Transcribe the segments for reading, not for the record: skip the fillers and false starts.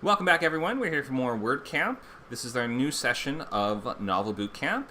Welcome back, everyone. We're here for more WordCamp. This is our new session of Novel Bootcamp,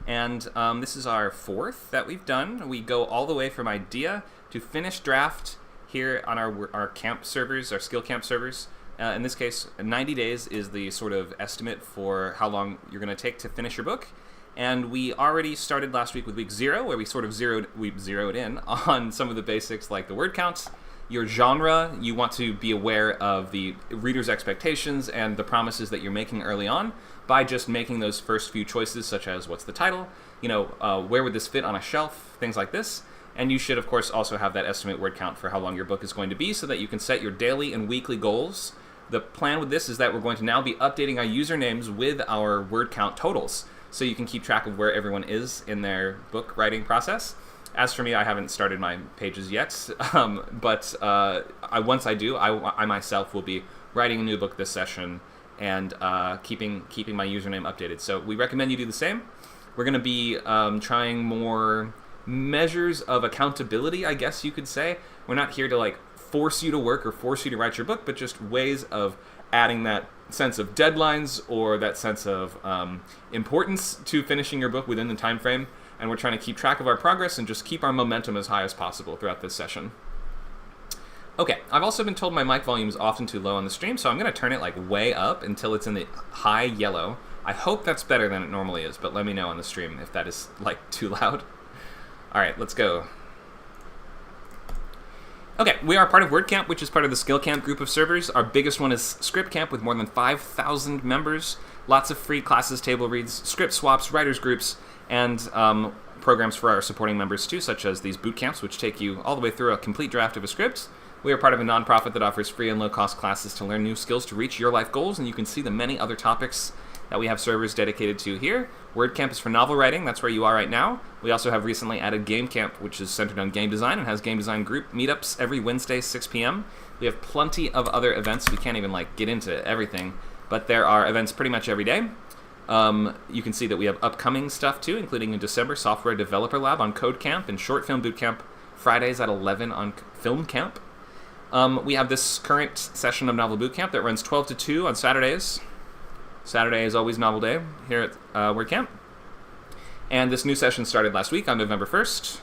and this is our fourth that we've done. We go all the way from idea to finished draft here on our camp servers, our skill camp servers. In this case, 90 days is the sort of estimate for how long you're going to take to finish your book. And we already started last week with week 0, where we sort of zeroed in on some of the basics like the word counts. Your genre, you want to be aware of the reader's expectations and the promises that you're making early on by just making those first few choices, such as what's the title, where would this fit on a shelf, things like this. And you should, of course, also have that estimate word count for how long your book is going to be so that you can set your daily and weekly goals. The plan with this is that we're going to now be updating our usernames with our word count totals, so you can keep track of where everyone is in their book writing process. As for me, I haven't started my pages yet, but once I do, I myself will be writing a new book this session and keeping my username updated. So we recommend you do the same. We're going to be trying more measures of accountability, I guess you could say. We're not here to force you to work or force you to write your book, but just ways of adding that sense of deadlines or that sense of importance to finishing your book within the time frame. And we're trying to keep track of our progress and just keep our momentum as high as possible throughout this session. Okay, I've also been told my mic volume is often too low on the stream, so I'm going to turn it way up until it's in the high yellow. I hope that's better than it normally is, but let me know on the stream if that is too loud. All right, let's go. Okay, we are part of WordCamp, which is part of the Skill Camp group of servers. Our biggest one is Script Camp with more than 5,000 members. Lots of free classes, table reads, script swaps, writers groups, and programs for our supporting members too, such as these boot camps, which take you all the way through a complete draft of a script. We are part of a nonprofit that offers free and low-cost classes to learn new skills to reach your life goals, and you can see the many other topics that we have servers dedicated to here. WordCamp is for novel writing. That's where you are right now. We also have recently added Game Camp, which is centered on game design and has game design group meetups every Wednesday, 6 p.m. We have plenty of other events. We can't even get into everything, but there are events pretty much every day. You can see that we have upcoming stuff too, including in December, Software Developer Lab on Code Camp and Short Film Bootcamp Fridays at 11 on Film Camp. We have this current session of Novel Bootcamp that runs 12 to 2 on Saturdays. Saturday is always Novel Day here at WordCamp. And this new session started last week on November 1st.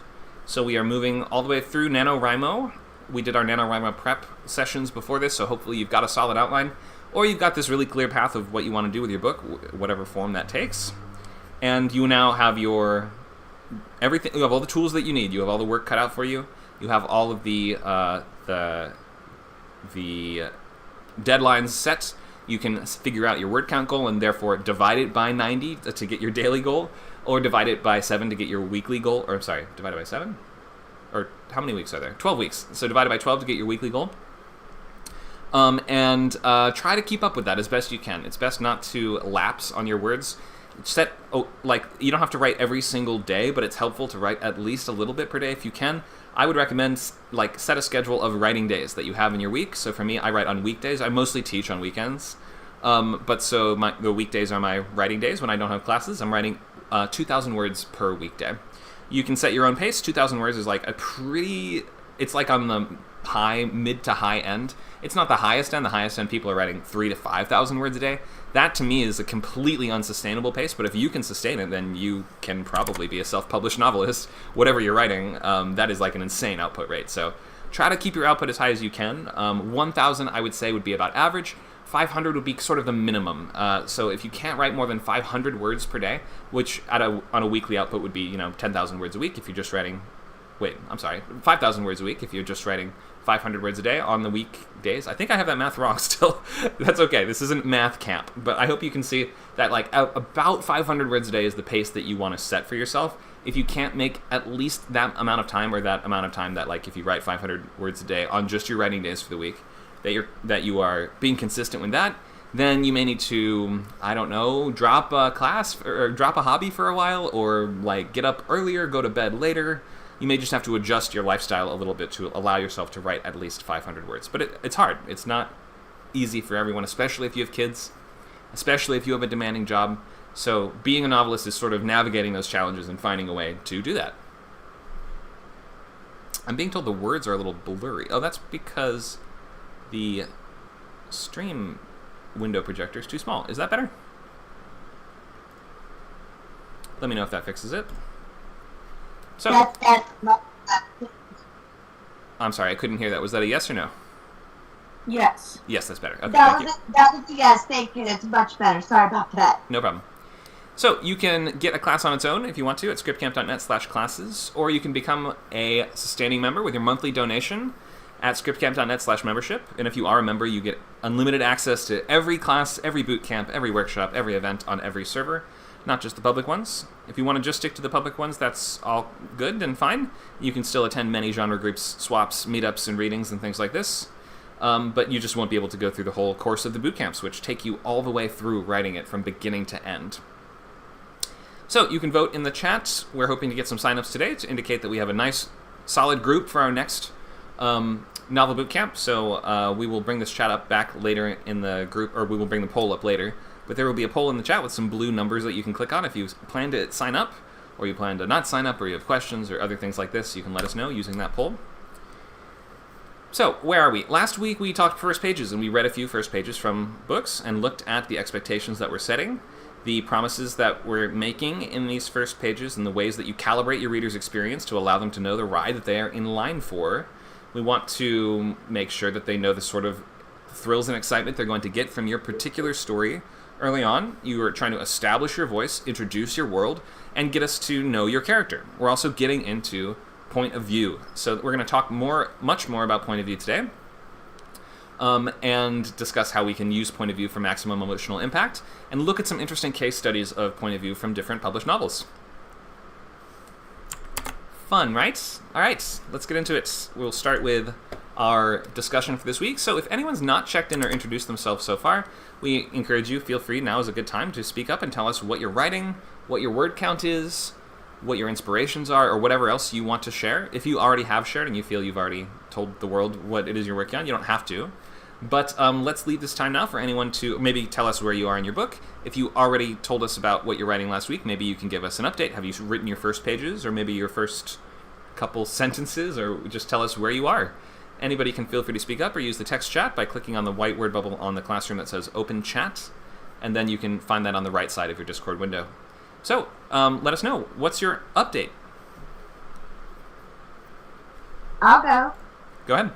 So we are moving all the way through NaNoWriMo. We did our NaNoWriMo prep sessions before this, so hopefully you've got a solid outline. Or you've got this really clear path of what you want to do with your book, whatever form that takes. And you now have everything. You have all the tools that you need. You have all the work cut out for you. You have all of the deadlines set. You can figure out your word count goal and therefore divide it by 90 to get your daily goal, or divide it by 7 to get your weekly goal. Or sorry, divide it by 7? Or how many weeks are there? 12 weeks. So divide it by 12 to get your weekly goal. And try to keep up with that as best you can. It's best not to lapse on your words. You don't have to write every single day, but it's helpful to write at least a little bit per day if you can. I would recommend set a schedule of writing days that you have in your week. So for me, I write on weekdays. I mostly teach on weekends. The weekdays are my writing days when I don't have classes. I'm writing 2,000 words per weekday. You can set your own pace. 2,000 words is it's on the mid to high end. It's not the highest end. The highest end people are writing 3,000 to 5,000 words a day. That to me is a completely unsustainable pace, but if you can sustain it, then you can probably be a self-published novelist. Whatever you're writing, that is an insane output rate. So try to keep your output as high as you can. 1,000 I would say would be about average. 500 would be sort of the minimum. So if you can't write more than 500 words per day, which on a weekly output would be 10,000 words a week if you're just writing 5,000 words a week if you're just writing 500 words a day on the weekdays. I think I have that math wrong still. That's okay. This isn't math camp. But I hope you can see that about 500 words a day is the pace that you want to set for yourself. If you can't make at least that amount of time, or that amount of time that if you write 500 words a day on just your writing days for the week, that you are being consistent with that, then you may need to, I don't know, drop a class or drop a hobby for a while, or get up earlier, go to bed later. You may just have to adjust your lifestyle a little bit to allow yourself to write at least 500 words. But it's hard. It's not easy for everyone, especially if you have kids, especially if you have a demanding job. So being a novelist is sort of navigating those challenges and finding a way to do that. I'm being told the words are a little blurry. Oh, that's because the stream window projector is too small. Is that better? Let me know if that fixes it. So, I'm sorry, I couldn't hear that. Was that a yes or no? Yes. Yes, that's better. Okay, that was a yes. Thank you. That's much better. Sorry about that. No problem. So you can get a class on its own if you want to at scriptcamp.net/classes, or you can become a sustaining member with your monthly donation at scriptcamp.net/membership. And if you are a member, you get unlimited access to every class, every boot camp, every workshop, every event on every server, not just the public ones. If you want to just stick to the public ones, that's all good and fine. You can still attend many genre groups, swaps, meetups, and readings and things like this. But you just won't be able to go through the whole course of the boot camps, which take you all the way through writing it from beginning to end. So you can vote in the chat. We're hoping to get some signups today to indicate that we have a nice, solid group for our next Novel Bootcamp. So we will bring this chat up back later in the group, or we will bring the poll up later. But there will be a poll in the chat with some blue numbers that you can click on if you plan to sign up, or you plan to not sign up, or you have questions or other things like this. You can let us know using that poll. So, where are we? Last week we talked first pages, and we read a few first pages from books and looked at the expectations that we're setting, the promises that we're making in these first pages, and the ways that you calibrate your reader's experience to allow them to know the ride that they are in line for. We want to make sure that they know the sort of thrills and excitement they're going to get from your particular story. Early on, you are trying to establish your voice, introduce your world, and get us to know your character. We're also getting into point of view. So we're going to talk much more about point of view today, and discuss how we can use point of view for maximum emotional impact, and look at some interesting case studies of point of view from different published novels. Fun, right? All right, let's get into it. We'll start with our discussion for this week. So if anyone's not checked in or introduced themselves so far, we encourage you, feel free, now is a good time to speak up and tell us what you're writing, what your word count is, what your inspirations are, or whatever else you want to share. If you already have shared and you feel you've already told the world what it is you're working on, you don't have to. But let's leave this time now for anyone to maybe tell us where you are in your book. If you already told us about what you're writing last week, maybe you can give us an update. Have you written your first pages, or maybe your first couple sentences, or just tell us where you are. Anybody can feel free to speak up or use the text chat by clicking on the white word bubble on the classroom that says Open Chat, and then you can find that on the right side of your Discord window. So, let us know. What's your update? I'll go. Go ahead.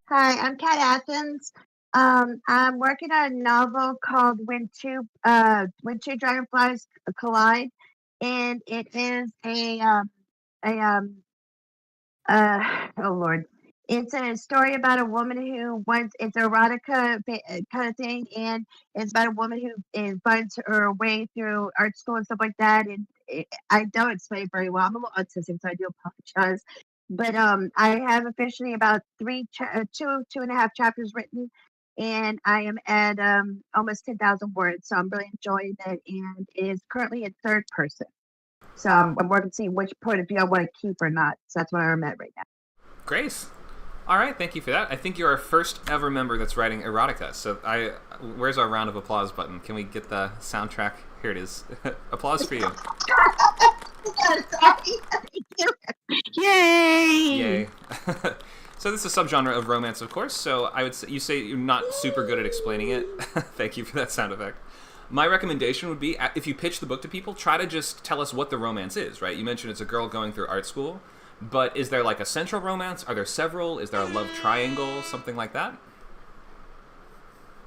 Hi, I'm Kat Athens. I'm working on a novel called When Two Dragonflies Collide, and it is oh Lord. It's a story about a woman who wants, it's erotica kind of thing, and it's about a woman who finds her way through art school and stuff like that. And I don't explain it very well. I'm a little autistic, so I do apologize. But I have officially about two and a half chapters written, and I am at almost 10,000 words. So I'm really enjoying it, and it is currently in third person. So I'm working to see which point of view I want to keep or not. So that's where I'm at right now. Great. All right, thank you for that. I think you're our first ever member that's writing erotica. So where's our round of applause button? Can we get the soundtrack? Here it is. Applause for you. Yay! Yay. So this is a subgenre of romance, of course. So I would say, you say you're not super good at explaining it. Thank you for that sound effect. My recommendation would be, if you pitch the book to people, try to just tell us what the romance is, right? You mentioned it's a girl going through art school, but is there like a central romance? Are there several? Is there a love triangle? Something like that?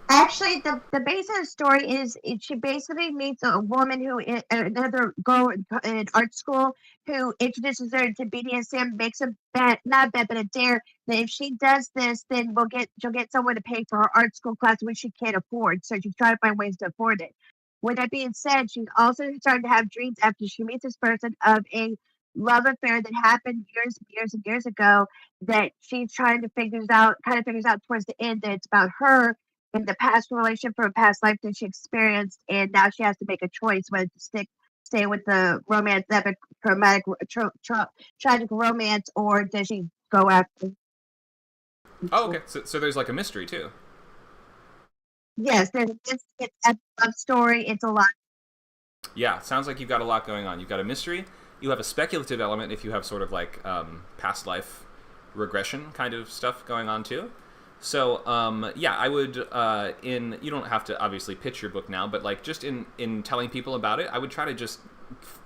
Actually, the base of the story is she basically meets a woman another girl in art school who introduces her to BDSM, makes a bet, not a bet, but a dare that if she does this, then she'll get someone to pay for her art school class, which she can't afford. So she's trying to find ways to afford it. With that being said, she's also starting to have dreams after she meets this person of a love affair that happened years and years and years ago that she's trying to figures out towards the end that it's about her in the past relationship from a past life that she experienced, and now she has to make a choice whether to stay with the romance, epic, traumatic, tragic romance, or does she go after? Oh, okay. So there's like a mystery too. Yes, it's a love story. It's a lot. Yeah, sounds like you've got a lot going on. You've got a mystery. You have a speculative element if you have sort of like past life regression kind of stuff going on too. So, yeah, I would, you don't have to obviously pitch your book now, but like just in telling people about it, I would try to just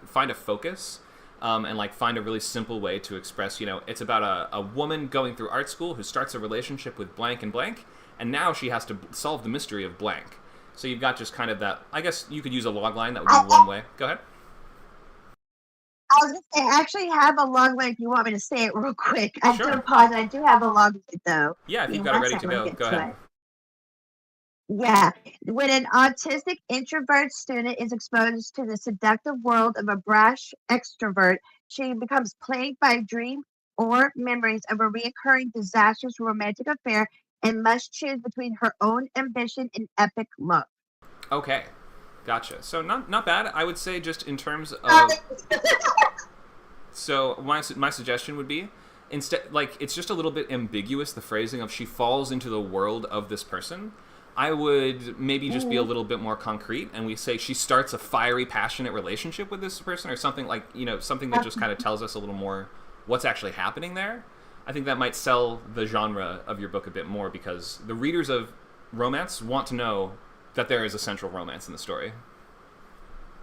find a focus, and like find a really simple way to express, it's about a woman going through art school who starts a relationship with blank and blank, and now she has to solve the mystery of blank. So you've got just kind of that, I guess you could use a log line, that would be one way. Go ahead. I was going to say, I actually have a log line if you want me to say it real quick. I do Sure. apologize. I do have a log line, though. Yeah, if Give you've me got it one ready to second, let me go, get go to ahead. it. Yeah. When an autistic introvert student is exposed to the seductive world of a brash extrovert, she becomes plagued by dreams or memories of a recurring disastrous romantic affair and must choose between her own ambition and epic love. Okay, gotcha. So not bad. I would say just in terms of, so my suggestion would be, instead, like, it's just a little bit ambiguous, the phrasing of she falls into the world of this person. I would maybe just be a little bit more concrete, and we say she starts a fiery, passionate relationship with this person, or something like, something that just kind of tells us a little more what's actually happening there. I think that might sell the genre of your book a bit more, because the readers of romance want to know that there is a central romance in the story.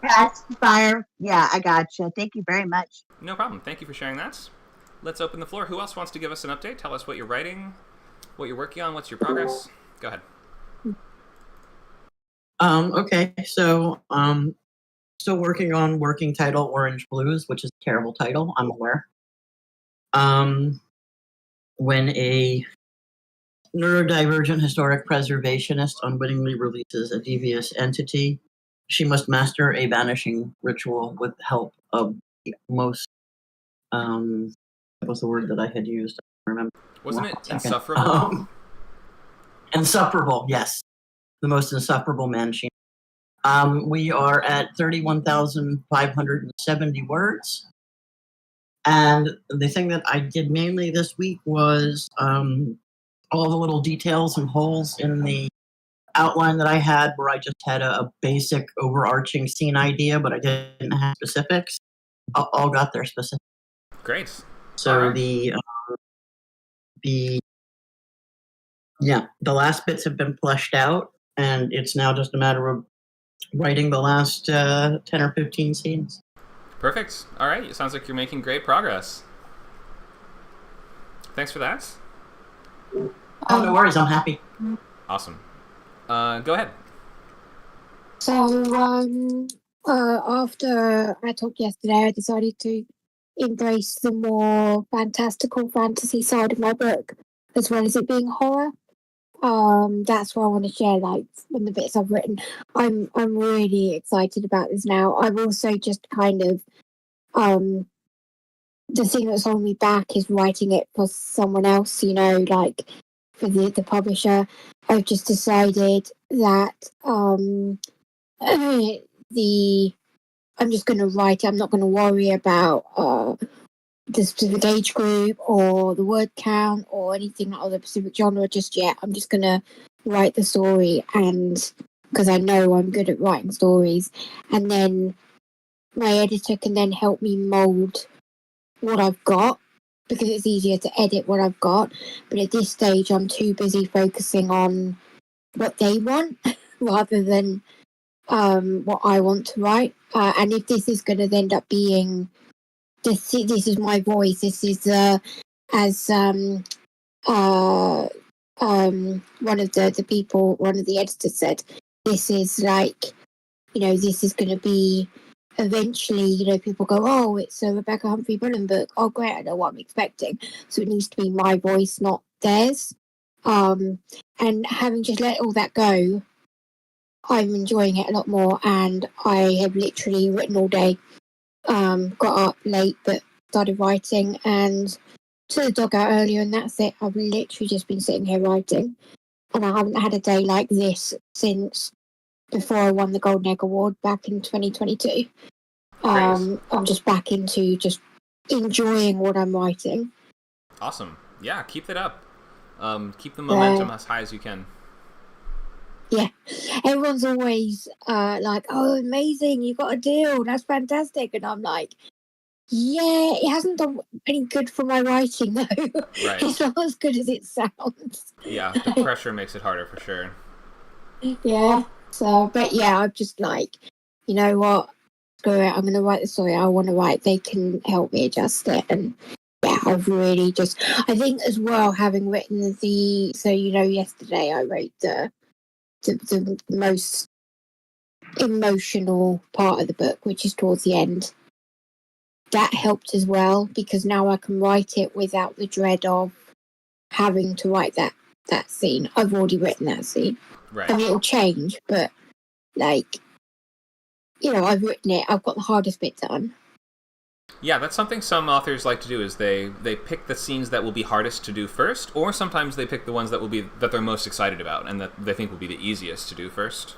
That's fire. Yeah, I gotcha. Thank you very much. No problem. Thank you for sharing that. Let's open the floor. Who else wants to give us an update? Tell us what you're writing, what you're working on, what's your progress. Go ahead. Okay, so still working on working title Orange Blues, which is a terrible title, I'm aware. When a neurodivergent historic preservationist unwittingly releases a devious entity, she must master a vanishing ritual with the help of the most, what was the word that I had used? I don't remember. Wasn't it insufferable? Insufferable, yes. The most insufferable man she. We are at 31,570 words. And the thing that I did mainly this week was all the little details and holes in the outline that I had, where I just had a basic overarching scene idea, but I didn't have specifics. All got their specifics. Great. So right. the last bits have been fleshed out, and it's now just a matter of writing the last 10 or 15 scenes. Perfect. All right. It sounds like you're making great progress. Thanks for that. Oh, no worries. I'm happy. Awesome. Go ahead. So, after I talked yesterday, I decided to embrace the more fantastical fantasy side of my book, as well as it being horror. That's why I want to share, like, from the bits I've written. I'm really excited about this now. I've also just kind of, the thing that's holding me back is writing it for someone else, like for the publisher. I've just decided that I'm just going to write it. I'm not going to worry about the specific age group or the word count or anything like the specific genre just yet. I'm just going to write the story, and because I know I'm good at writing stories, and then my editor can then help me mold what I've got, because it's easier to edit what I've got. But at this stage, I'm too busy focusing on what they want rather than what I want to write. And if this is going to end up being this is my voice. This is as one of the people, one of the editors said, this is like, this is going to be eventually, people go, oh, it's a Rebecca Humphrey Bullen book. Oh, great, I know what I'm expecting. So it needs to be my voice, not theirs. And having just let all that go, I'm enjoying it a lot more, and I have literally written all day. Got up late, but started writing, and took the dog out earlier, and that's it. I've literally just been sitting here writing, and I haven't had a day like this since before I won the Golden Egg Award back in 2022. I'm just back into just enjoying what I'm writing. Awesome. Yeah, keep that up. Keep the momentum as high as you can. Yeah, everyone's always like, oh, amazing, you got a deal, that's fantastic. And I'm like, Yeah, it hasn't done any good for my writing though. Right. It's not as good as it sounds. Yeah, the pressure makes it harder for sure. Yeah. So, but yeah, I'm just like, you know what? Screw it. I'm going to write the story I want to write. They can help me adjust it. And yeah, I've really just, I think as well, having written yesterday I wrote the most emotional part of the book, which is towards the end. That helped as well, because now I can write it without the dread of having to write that scene. I've already written that scene. Right. I mean, it'll change, but like, I've written it. I've got the hardest bit done. Yeah, that's something some authors like to do, is they pick the scenes that will be hardest to do first, or sometimes they pick the ones that they're most excited about and that they think will be the easiest to do first.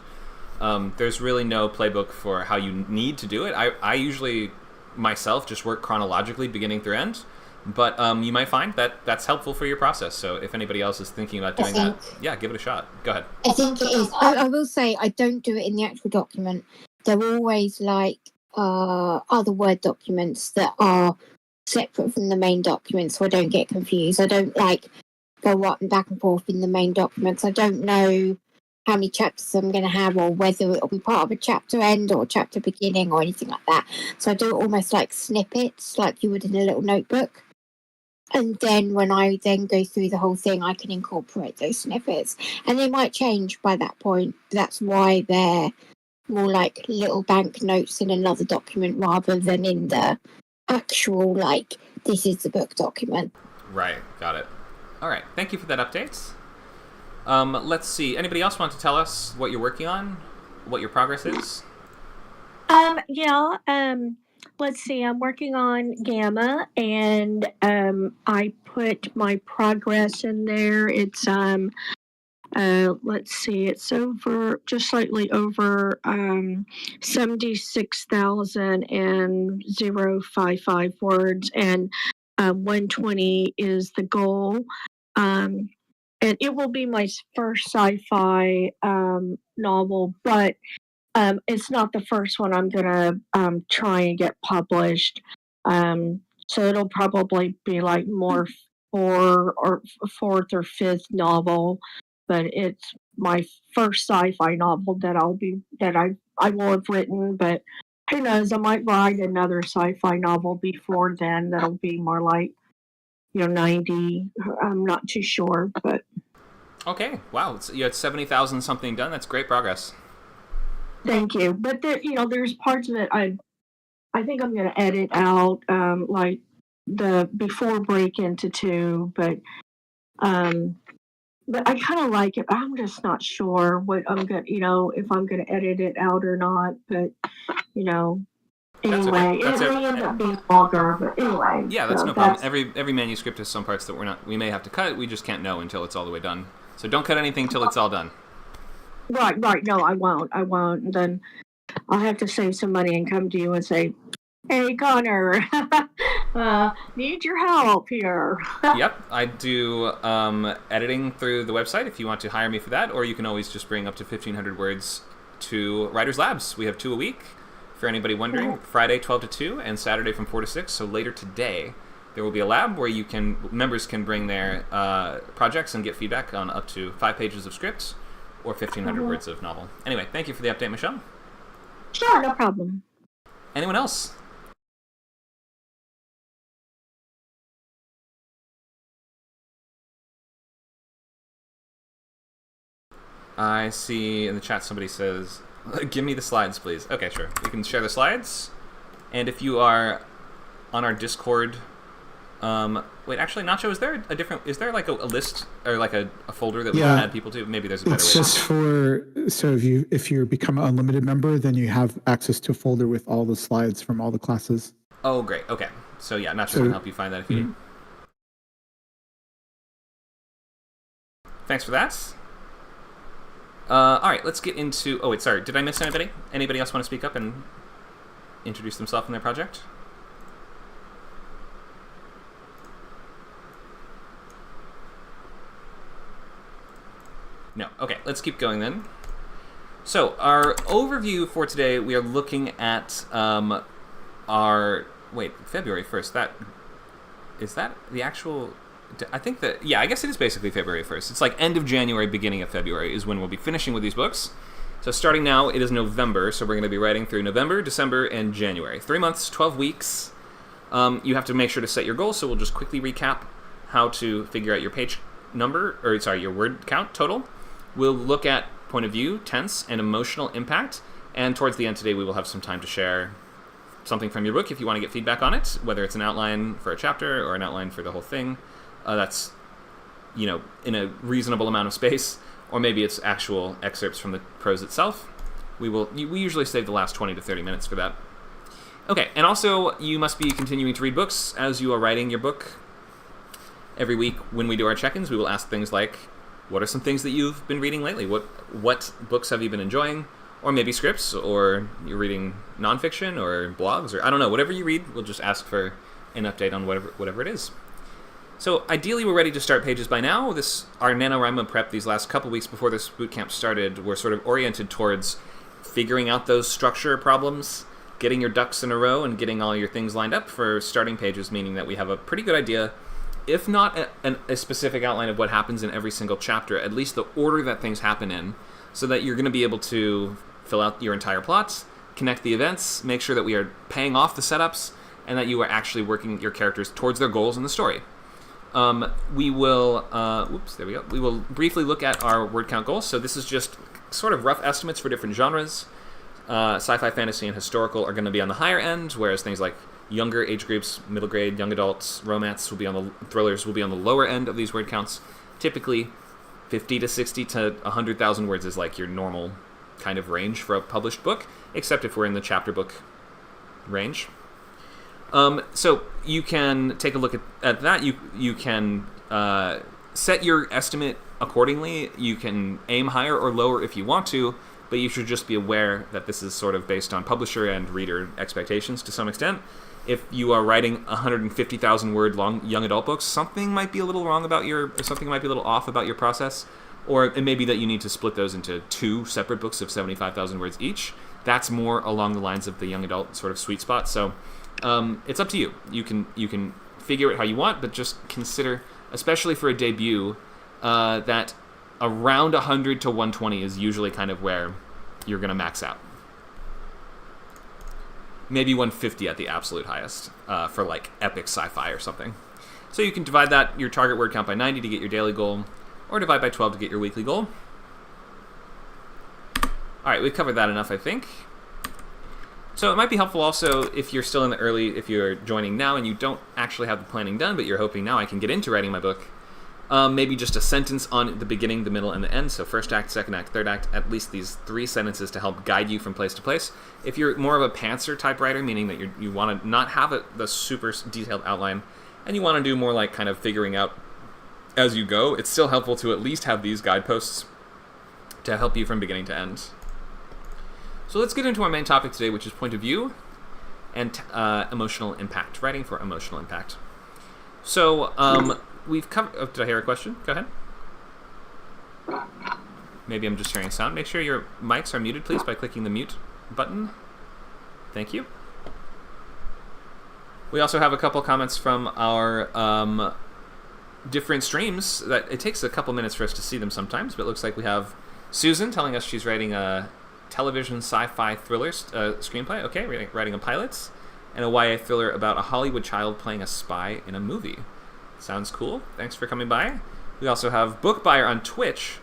There's really no playbook for how you need to do it. I usually myself just work chronologically beginning through end, but you might find that that's helpful for your process. So if anybody else is thinking about doing that, yeah, give it a shot. Go ahead. I think it is. I will say I don't do it in the actual document. They're always like other Word documents that are separate from the main document, so I don't get confused. I don't like go up and back and forth in the main documents. I don't know how many chapters I'm going to have, or whether it'll be part of a chapter end or chapter beginning or anything like that. So I do it almost like snippets, like you would in a little notebook. And then when I then go through the whole thing, I can incorporate those snippets. And they might change by that point. That's why they're more like little bank notes in another document rather than in the actual, like, this is the book document. Right, got it. All right, thank you for that update. Let's see. Anybody else want to tell us what you're working on? What your progress is? Let's see. I'm working on Gamma, and I put my progress in there. It's let's see. It's just slightly over 76,055 words, and 120 is the goal. And it will be my first sci-fi novel, but it's not the first one I'm going to try and get published. So it'll probably be like more fourth or fifth novel, but it's my first sci-fi novel that I will have written. But who knows? I might write another sci-fi novel before then. That'll be more like 90. I'm not too sure, but okay. Wow, you had 70,000 something done. That's great progress. Thank you. But there's parts of it I think I'm going to edit out, like the before break into 2. But I kind of like it. I'm just not sure what I'm going. If I'm going to edit it out or not. But anyway, it may end up being longer. But anyway, yeah, that's no problem. Every manuscript has some parts that we may have to cut. We just can't know until it's all the way done. So don't cut anything till it's all done. Right. No, I won't. And then I'll have to save some money and come to you and say, "Hey, Connor, need your help here." Yep, I do editing through the website if you want to hire me for that, or you can always just bring up to 1,500 words to Writers Labs. We have 2 a week, for anybody wondering. Friday 12 to 2 and Saturday from 4 to 6. So later today, there will be a lab where members can bring their projects and get feedback on up to 5 pages of scripts or 1,500 words of novel. Anyway, thank you for the update, Michelle. Sure, no problem. Anyone else? I see in the chat somebody says, give me the slides, please. Okay, sure. We can share the slides. And if you are on our Discord... wait, actually, Nacho, is there like a list or like a folder that we can add people to? Maybe there's a better way. It's just so if you become an unlimited member, then you have access to a folder with all the slides from all the classes. Oh, great. Okay. So yeah, Nacho can help you find that if you need. Thanks for that. All right, let's get into... Oh, wait, sorry. Did I miss anybody? Anybody else want to speak up and introduce themselves and their project? No. Okay, let's keep going then. So, our overview for today, we are looking at our wait, February 1st. Is that the actual... I think that... Yeah, I guess it is basically February 1st. It's like end of January, beginning of February is when we'll be finishing with these books. So starting now, it is November, so we're going to be writing through November, December, and January. 3 months, 12 weeks. You have to make sure to set your goals, so we'll just quickly recap how to figure out your page number, or sorry, your word count total. We'll look at point of view, tense, and emotional impact. And towards the end today, we will have some time to share something from your book if you want to get feedback on it, whether it's an outline for a chapter or an outline for the whole thing. That's, you know, in a reasonable amount of space, or maybe it's actual excerpts from the prose itself. We usually save the last 20 to 30 minutes for that. Okay, and also you must be continuing to read books as you are writing your book. Every week when we do our check-ins, we will ask things like, what are some things that you've been reading lately? What books have you been enjoying? Or maybe scripts, or you're reading nonfiction, or blogs, or I don't know, whatever you read, we'll just ask for an update on whatever it is. So ideally, we're ready to start pages by now. Our NaNoWriMo prep these last couple weeks before this bootcamp started were sort of oriented towards figuring out those structure problems, getting your ducks in a row, and getting all your things lined up for starting pages, meaning that we have a pretty good idea, if not a specific outline of what happens in every single chapter, at least the order that things happen in, so that you're going to be able to fill out your entire plot, connect the events, make sure that we are paying off the setups, and that you are actually working your characters towards their goals in the story. We will, We will briefly look at our word count goals. So this is just sort of rough estimates for different genres. Sci-fi, fantasy, and historical are going to be on the higher end, whereas things like younger age groups, middle grade, young adults, romance thrillers will be on the lower end of these word counts. Typically, 50 to 60 to 100,000 words is like your normal kind of range for a published book, except if we're in the chapter book range. So you can take a look at that. You can set your estimate accordingly. You can aim higher or lower if you want to, but you should just be aware that this is sort of based on publisher and reader expectations to some extent. If you are writing 150,000 word long young adult books, something might be a little wrong something might be a little off about your process, or it may be that you need to split those into 2 separate books of 75,000 words each. That's more along the lines of the young adult sort of sweet spot. So it's up to you. You can figure it how you want, but just consider, especially for a debut, that around 100 to 120 is usually kind of where you're going to max out. Maybe 150 at the absolute highest for like epic sci-fi or something. So you can divide your target word count by 90 to get your daily goal, or divide by 12 to get your weekly goal. All right, we've covered that enough, I think. So it might be helpful also if you're still if you're joining now and you don't actually have the planning done, but you're hoping now I can get into writing my book, maybe just a sentence on the beginning, the middle, and the end. So first act, second act, third act, at least these 3 sentences to help guide you from place to place. If you're more of a pantser type writer, meaning that you want to not have the super detailed outline, and you want to do more like kind of figuring out as you go, it's still helpful to at least have these guideposts to help you from beginning to end. So let's get into our main topic today, which is point of view and emotional impact, writing for emotional impact. So we've covered... Oh, did I hear a question? Go ahead. Maybe I'm just hearing sound. Make sure your mics are muted, please, by clicking the mute button. Thank you. We also have a couple comments from our different streams that it takes a couple minutes for us to see them sometimes, but it looks like we have Susan telling us she's writing a television sci-fi thriller screenplay. Okay, writing a pilot, and a YA thriller about a Hollywood child playing a spy in a movie. Sounds cool. Thanks for coming by. We also have Book Buyer on Twitch,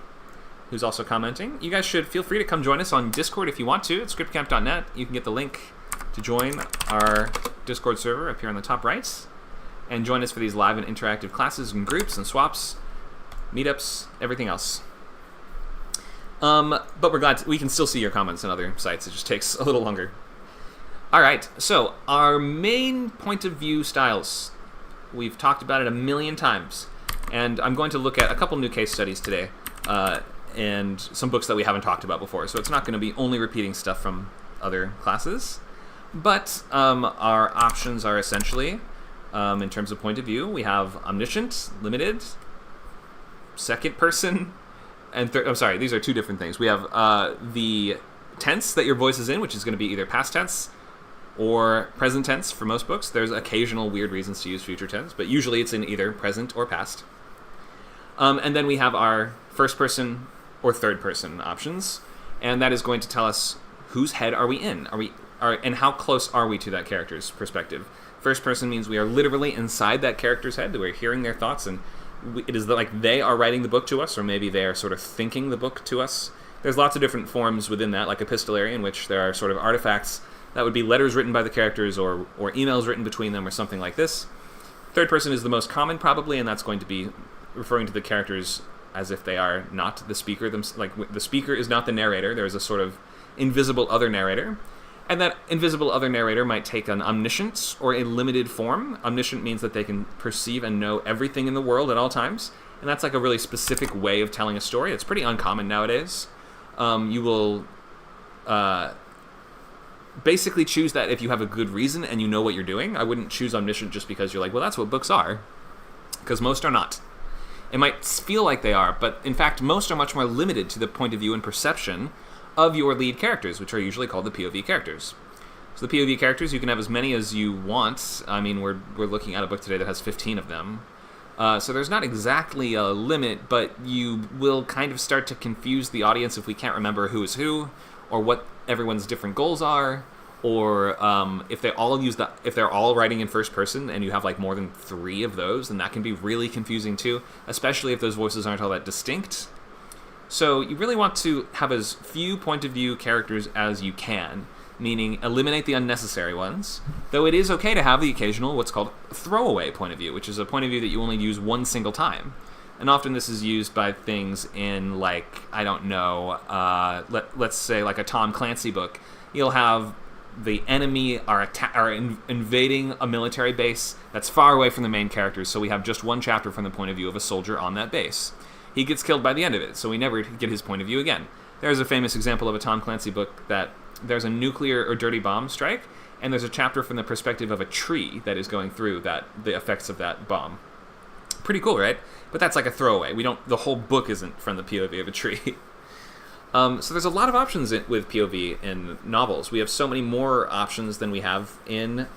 who's also commenting. You guys should feel free to come join us on Discord if you want to. It's scriptcamp.net. You can get the link to join our Discord server up here on the top right, and join us for these live and interactive classes and groups and swaps, meetups, everything else. But we're glad we can still see your comments on other sites. It just takes a little longer. All right, so our main point of view styles. We've talked about it a million times, and I'm going to look at a couple new case studies today, and some books that we haven't talked about before. So it's not going to be only repeating stuff from other classes, but our options are essentially, in terms of point of view, we have omniscient, limited, second person, and I'm sorry, these are 2 different things. We have the tense that your voice is in, which is going to be either past tense, or present tense for most books. There's occasional weird reasons to use future tense, but usually it's in either present or past. And then we have our first person or third person options, and that is going to tell us whose head are we in, and how close are we to that character's perspective. First person means we are literally inside that character's head, we're hearing their thoughts, and it is like they are writing the book to us, or maybe they are sort of thinking the book to us. There's lots of different forms within that, like epistolary, in which there are sort of artifacts that would be letters written by the characters or emails written between them or something like this. Third person is the most common, probably, and that's going to be referring to the characters as if they are not the speaker. Like the speaker is not the narrator. There is a sort of invisible other narrator. And that invisible other narrator might take an omniscient or a limited form. Omniscient means that they can perceive and know everything in the world at all times. And that's like a really specific way of telling a story. It's pretty uncommon nowadays. You will basically choose that if you have a good reason and you know what you're doing. I wouldn't choose omniscient just because you're like, well, that's what books are. Because most are not. It might feel like they are, but in fact, most are much more limited to the point of view and perception of your lead characters, which are usually called the POV characters. So the POV characters, you can have as many as you want. I mean, we're looking at a book today that has 15 of them. So there's not exactly a limit, but you will kind of start to confuse the audience if we can't remember who is who, or what everyone's different goals are, or if they're all writing in first person and you have like more than 3 of those, then that can be really confusing too, especially if those voices aren't all that distinct. So you really want to have as few point of view characters as you can, meaning eliminate the unnecessary ones, though it is okay to have the occasional what's called throwaway point of view, which is a point of view that you only use one single time. And often this is used by things in, like, I don't know, let's say like a Tom Clancy book. You'll have the enemy are invading a military base that's far away from the main characters, so we have just one chapter from the point of view of a soldier on that base. He gets killed by the end of it, so we never get his point of view again. There's a famous example of a Tom Clancy book that there's a nuclear or dirty bomb strike, and there's a chapter from the perspective of a tree that is going through the effects of that bomb. Pretty cool, right? But that's like a throwaway. The whole book isn't from the POV of a tree. So there's a lot of options with POV in novels. We have so many more options than we have in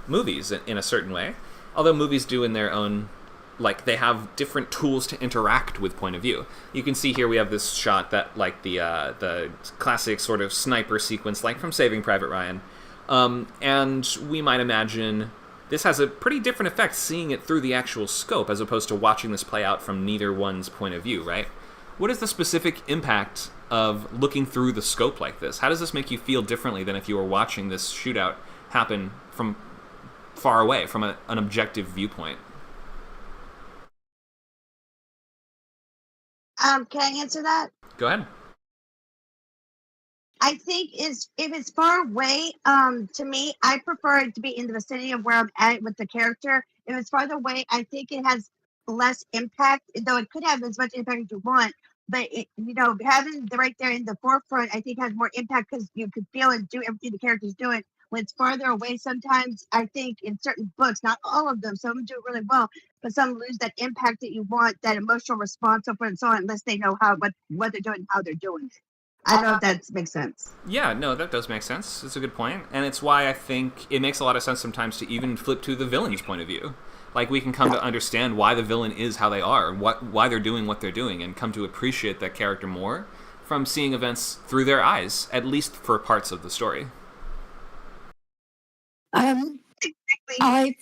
movies in a certain way. Although movies do in their own, like, they have different tools to interact with point of view. You can see here we have this shot that, like, the classic sort of sniper sequence, like from Saving Private Ryan. And we might imagine this has a pretty different effect seeing it through the actual scope as opposed to watching this play out from neither one's point of view, right? What is the specific impact of looking through the scope like this? How does this make you feel differently than if you were watching this shootout happen from far away, from an objective viewpoint? Can I answer that? Go ahead. I think if it's far away, to me, I prefer it to be in the vicinity of where I'm at with the character. If it's farther away, I think it has less impact, though it could have as much impact as you want. But having the right there in the forefront, I think has more impact because you can feel and do everything the character's doing. When it's farther away, sometimes I think in certain books, not all of them, some of them do it really well, but some lose that impact that you want, that emotional response, so forth and so on, unless they know what they're doing, how they're doing it. I don't know if that makes sense. Yeah, no, that does make sense. It's a good point. And it's why I think it makes a lot of sense sometimes to even flip to the villain's point of view. Like, we can come to understand why the villain is how they are, why they're doing what they're doing, and come to appreciate that character more from seeing events through their eyes, at least for parts of the story. Exactly.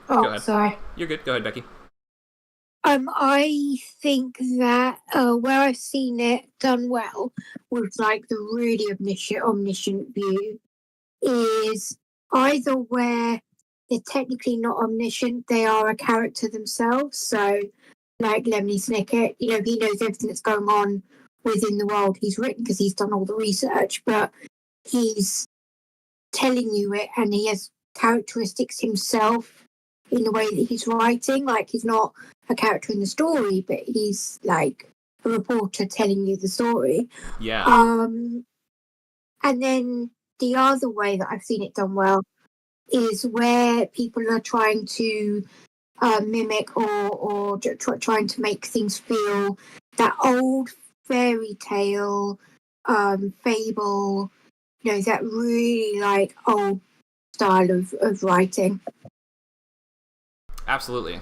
Go ahead. Sorry. You're good. Go ahead, Becky. I think that where I've seen it done well with, like, the really omniscient view is either where they're technically not omniscient, they are a character themselves. So, like Lemony Snicket, he knows everything that's going on within the world he's written because he's done all the research, but he's telling you it, and he has characteristics himself in the way that he's writing. Like, he's not a character in the story, but he's like a reporter telling you the story. Yeah. And then the other way that I've seen it done well is where people are trying to mimic or trying to make things feel that old fairy tale, fable, that really, like, old style of writing. Absolutely.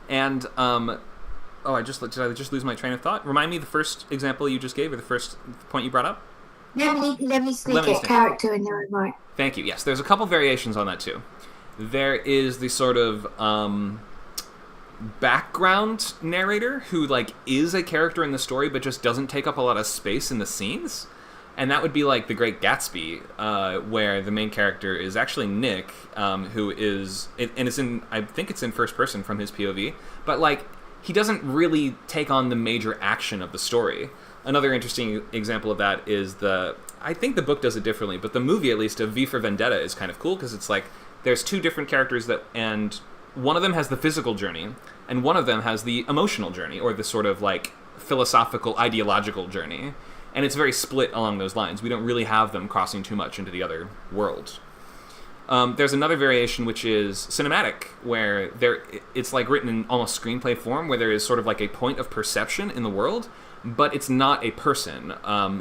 And did I just lose my train of thought? Remind me the first example you just gave, or the first point you brought up. Let me sneak a character in there, right? Thank you. Yes, there's a couple variations on that too. There is the sort of background narrator who like is a character in the story but just doesn't take up a lot of space in the scenes. And that would be like The Great Gatsby, where the main character is actually Nick, who is, and it's in, I think it's in first person from his POV, but like, he doesn't really take on the major action of the story. Another interesting example of that is I think the book does it differently, but the movie, at least, of V for Vendetta is kind of cool, because it's like, there's two different characters and one of them has the physical journey, and one of them has the emotional journey, or the sort of like philosophical, ideological journey. And it's very split along those lines. We don't really have them crossing too much into the other world. There's another variation which is cinematic, where it's like written in almost screenplay form, where there is sort of like a point of perception in the world, but it's not a person.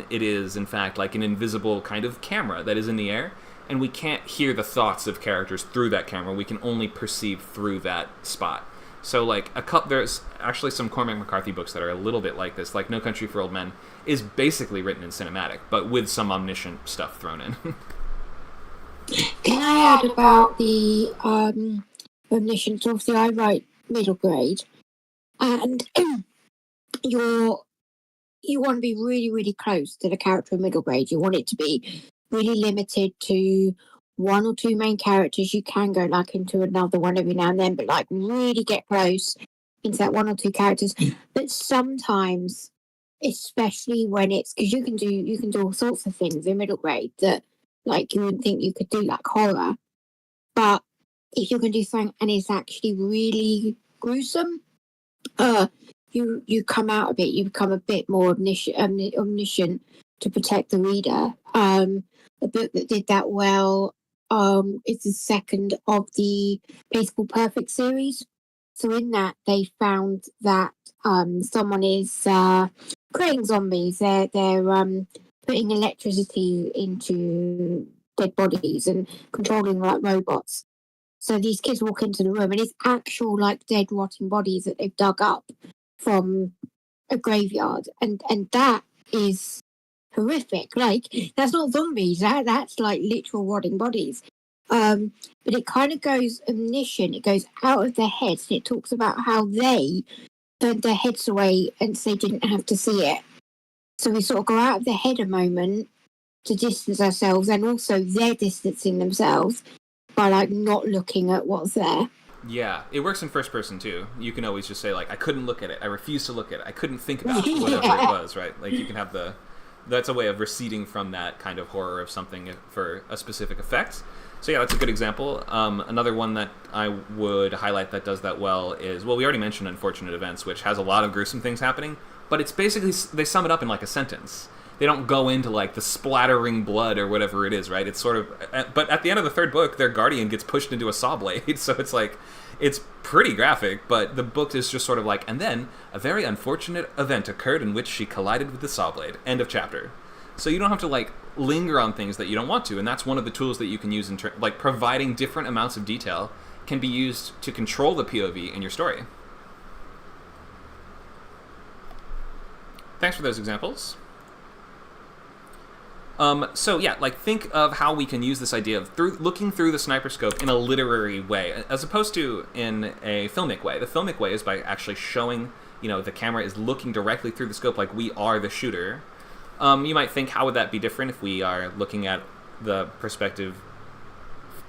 It is, in fact, like an invisible kind of camera that is in the air, and we can't hear the thoughts of characters through that camera. We can only perceive through that spot. So, like, there's actually some Cormac McCarthy books that are a little bit like this, like No Country for Old Men is basically written in cinematic, but with some omniscient stuff thrown in. Can I add about the omniscience? Obviously, I write middle grade, and you want to be really, really close to the character in middle grade. You want it to be really limited to one or two main characters. You can go like into another one every now and then, but like really get close into that one or two characters. But sometimes, especially when it's, because you can do all sorts of things in middle grade that like you wouldn't think you could do, like horror. But if you can do something and it's actually really gruesome, you come out of it. You become a bit more omniscient to protect the reader. A book that did that well is the second of the Peaceful Perfect series. So in that, they found that someone is creating zombies. They're putting electricity into dead bodies and controlling like robots. So these kids walk into the room and it's actual like dead rotting bodies that they've dug up from a graveyard, and that is horrific. Like, that's not zombies, that's like literal rotting bodies. But it kind of goes omniscient. It goes out of their heads, and it talks about how they turned their heads away and so they didn't have to see it. So we sort of go out of their head a moment to distance ourselves, and also they're distancing themselves by like not looking at what's there. Yeah, it works in first person too. You can always just say like, I couldn't look at it, I refuse to look at it, I couldn't think about it, whatever it was, right? Like you can have that's a way of receding from that kind of horror of something for a specific effect. So yeah, that's a good example. Another one that I would highlight that does that well is, well, we already mentioned Unfortunate Events, which has a lot of gruesome things happening, but it's basically, they sum it up in like a sentence. They don't go into like the splattering blood or whatever it is, right? It's sort of, but at the end of the third book, their guardian gets pushed into a saw blade, so it's like, it's pretty graphic, but the book is just sort of like, and then a very unfortunate event occurred in which she collided with the saw blade. End of chapter. So you don't have to like linger on things that you don't want to, and that's one of the tools that you can use in like providing different amounts of detail can be used to control the POV in your story. Thanks for those examples. So yeah, like think of how we can use this idea of looking through the sniper scope in a literary way, as opposed to in a filmic way. The filmic way is by actually showing, the camera is looking directly through the scope, like we are the shooter. You might think, how would that be different if we are looking at the perspective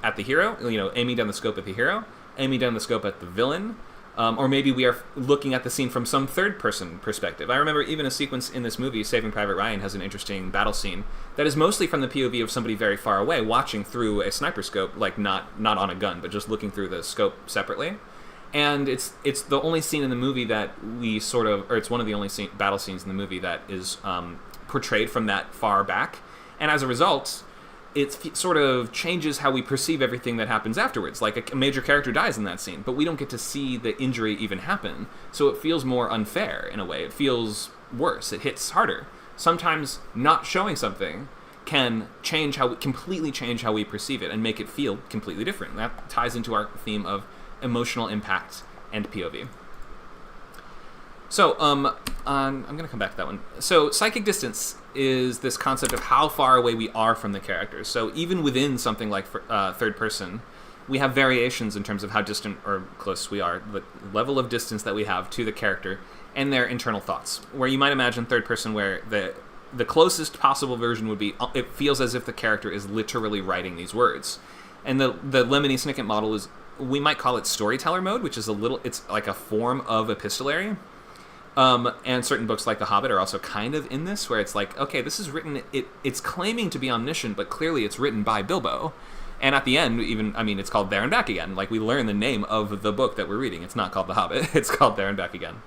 at the hero, aiming down the scope at the hero, aiming down the scope at the villain, or maybe we are looking at the scene from some third-person perspective. I remember even a sequence in this movie, Saving Private Ryan, has an interesting battle scene that is mostly from the POV of somebody very far away, watching through a sniper scope, like not on a gun, but just looking through the scope separately. And it's the only scene in the movie that it's one of the only battle scenes in the movie that is portrayed from that far back. And as a result, it sort of changes how we perceive everything that happens afterwards. Like a major character dies in that scene, but we don't get to see the injury even happen. So it feels more unfair in a way. It feels worse. It hits harder. Sometimes not showing something can completely change how we perceive it and make it feel completely different. And that ties into our theme of emotional impact and POV. So I'm going to come back to that one. So psychic distance is this concept of how far away we are from the characters. So even within something like third person, we have variations in terms of how distant or close we are, the level of distance that we have to the character and their internal thoughts. Where you might imagine third person where the closest possible version would be, it feels as if the character is literally writing these words. And the Lemony Snicket model is, we might call it storyteller mode, which is it's like a form of epistolary. And certain books like The Hobbit are also kind of in this, where it's like, okay, this is written, it's claiming to be omniscient, but clearly it's written by Bilbo. And at the end, it's called There and Back Again. Like, we learn the name of the book that we're reading. It's not called The Hobbit. It's called There and Back Again.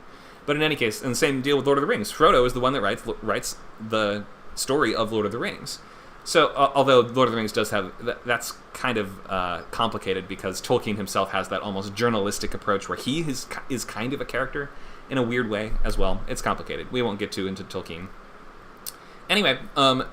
But in any case, and the same deal with Lord of the Rings. Frodo is the one that writes the story of Lord of the Rings. So, although Lord of the Rings does have... That's kind of complicated because Tolkien himself has that almost journalistic approach where he is kind of a character in a weird way as well. It's complicated. We won't get into Tolkien. Anyway,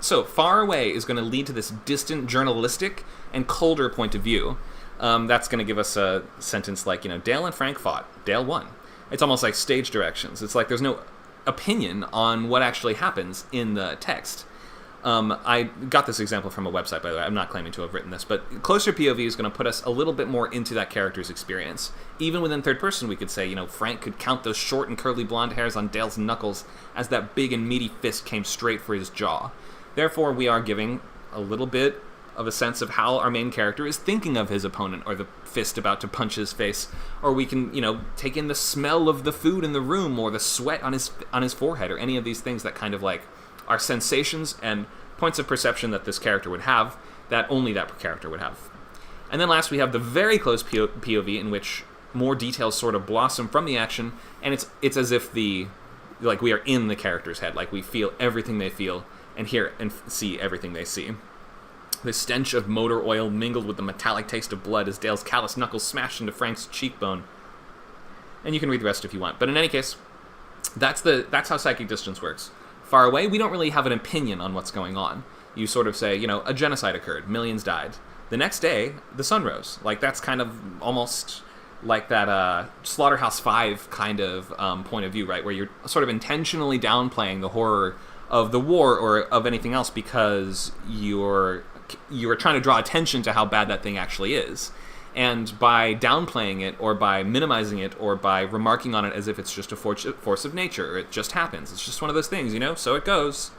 so far away is going to lead to this distant, journalistic, and colder point of view. That's going to give us a sentence like, Dale and Frank fought. Dale won. It's almost like stage directions. It's like there's no opinion on what actually happens in the text. I got this example from a website, by the way. I'm not claiming to have written this, but closer POV is going to put us a little bit more into that character's experience. Even within third person, we could say, Frank could count those short and curly blonde hairs on Dale's knuckles as that big and meaty fist came straight for his jaw. Therefore, we are giving a little bit of a sense of how our main character is thinking of his opponent, or the fist about to punch his face. Or we can, take in the smell of the food in the room, or the sweat on his forehead, or any of these things that kind of like are sensations and points of perception that this character would have, that only that character would have. And then last we have the very close POV, in which more details sort of blossom from the action, and it's as if we are in the character's head, like we feel everything they feel and hear and see everything they see. The stench of motor oil mingled with the metallic taste of blood as Dale's calloused knuckles smashed into Frank's cheekbone. And you can read the rest if you want. But in any case, that's how psychic distance works. Far away, we don't really have an opinion on what's going on. You sort of say, a genocide occurred, millions died. The next day, the sun rose. Like, that's kind of almost like that Slaughterhouse-Five kind of point of view, right? Where you're sort of intentionally downplaying the horror of the war or of anything else because you're trying to draw attention to how bad that thing actually is. And by downplaying it, or by minimizing it, or by remarking on it as if it's just a force of nature, or it just happens, it's just one of those things, so it goes,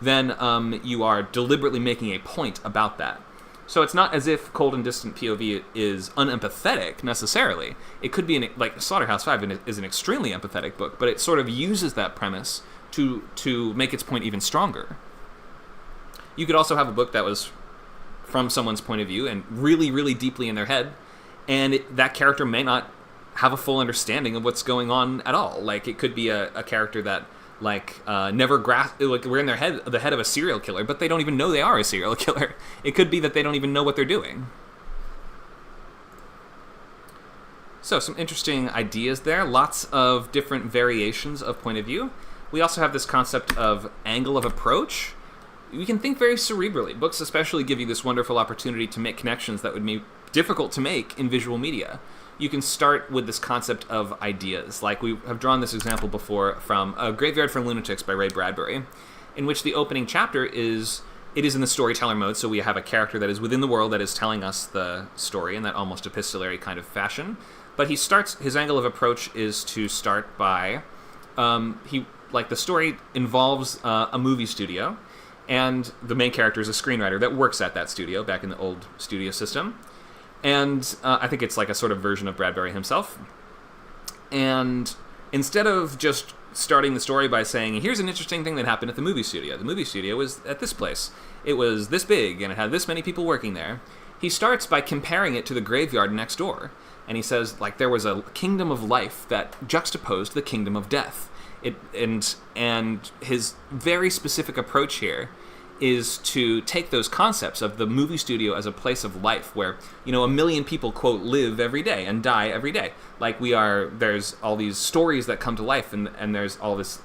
then you are deliberately making a point about that. So it's not as if Cold and Distant POV is unempathetic, necessarily. It could be, like Slaughterhouse-Five is an extremely empathetic book, but it sort of uses that premise to make its point even stronger. You could also have a book that was from someone's point of view and really, really deeply in their head, and that character may not have a full understanding of what's going on at all. Like, it could be a character that never we're in the head of a serial killer, but they don't even know they are a serial killer. It could be that they don't even know what they're doing. So some interesting ideas there. Lots of different variations of point of view. We also have this concept of angle of approach. We can think very cerebrally. Books especially give you this wonderful opportunity to make connections that would be difficult to make in visual media. You can start with this concept of ideas. Like, we have drawn this example before from A Graveyard for Lunatics by Ray Bradbury, in which the opening chapter is in the storyteller mode, so we have a character that is within the world that is telling us the story in that almost epistolary kind of fashion. But his angle of approach is to start by, the story involves a movie studio, and the main character is a screenwriter that works at that studio back in the old studio system. And I think it's like a sort of version of Bradbury himself. And instead of just starting the story by saying, here's an interesting thing that happened at the movie studio was at this place. It was this big, and it had this many people working there. He starts by comparing it to the graveyard next door. And he says, there was a kingdom of life that juxtaposed the kingdom of death. And his very specific approach here is to take those concepts of the movie studio as a place of life where, a million people, quote, live every day and die every day. Like, there's all these stories that come to life, and there's all this,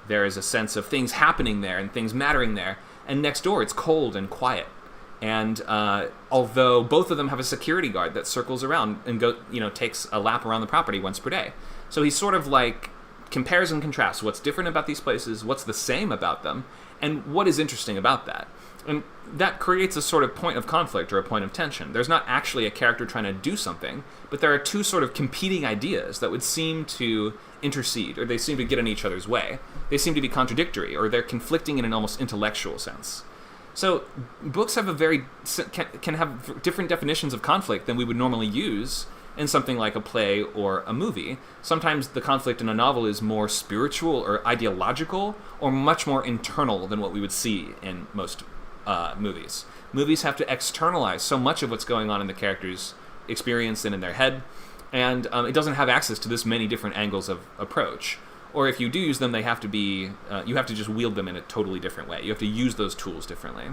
There is a sense of things happening there and things mattering there. And next door, it's cold and quiet. And although both of them have a security guard that circles around and takes a lap around the property once per day. So he sort of like compares and contrasts what's different about these places, what's the same about them, and what is interesting about that. And that creates a sort of point of conflict or a point of tension. There's not actually a character trying to do something, but there are two sort of competing ideas that would seem to intercede, or they seem to get in each other's way. They seem to be contradictory, or they're conflicting in an almost intellectual sense. So books have can have different definitions of conflict than we would normally use in something like a play or a movie. Sometimes the conflict in a novel is more spiritual or ideological, or much more internal than what we would see in most movies. Movies have to externalize so much of what's going on in the character's experience and in their head, and it doesn't have access to this many different angles of approach. Or if you do use them, they have to be, you have to just wield them in a totally different way. You have to use those tools differently.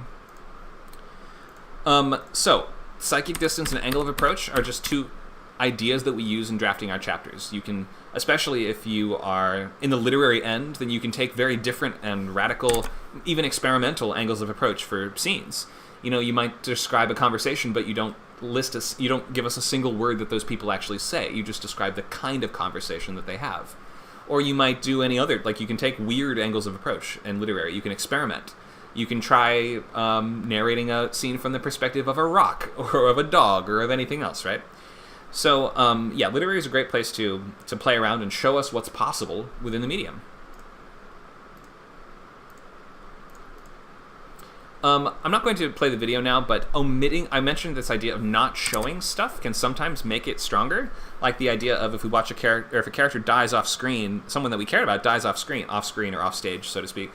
So, psychic distance and angle of approach are just two ideas that we use in drafting our chapters. You can, especially if you are in the literary end, then you can take very different and radical, even experimental angles of approach for scenes. You might describe a conversation, but you don't you don't give us a single word that those people actually say. You just describe the kind of conversation that they have. Or you might do any other, like you can take weird angles of approach in literary. You can experiment. You can try narrating a scene from the perspective of a rock, or of a dog, or of anything else, right? So, literary is a great place to play around and show us what's possible within the medium. I'm not going to play the video now, but omitting, I mentioned this idea of not showing stuff can sometimes make it stronger. Like the idea of if we watch a character, or if a character dies off screen, someone that we cared about dies off screen or off stage, so to speak.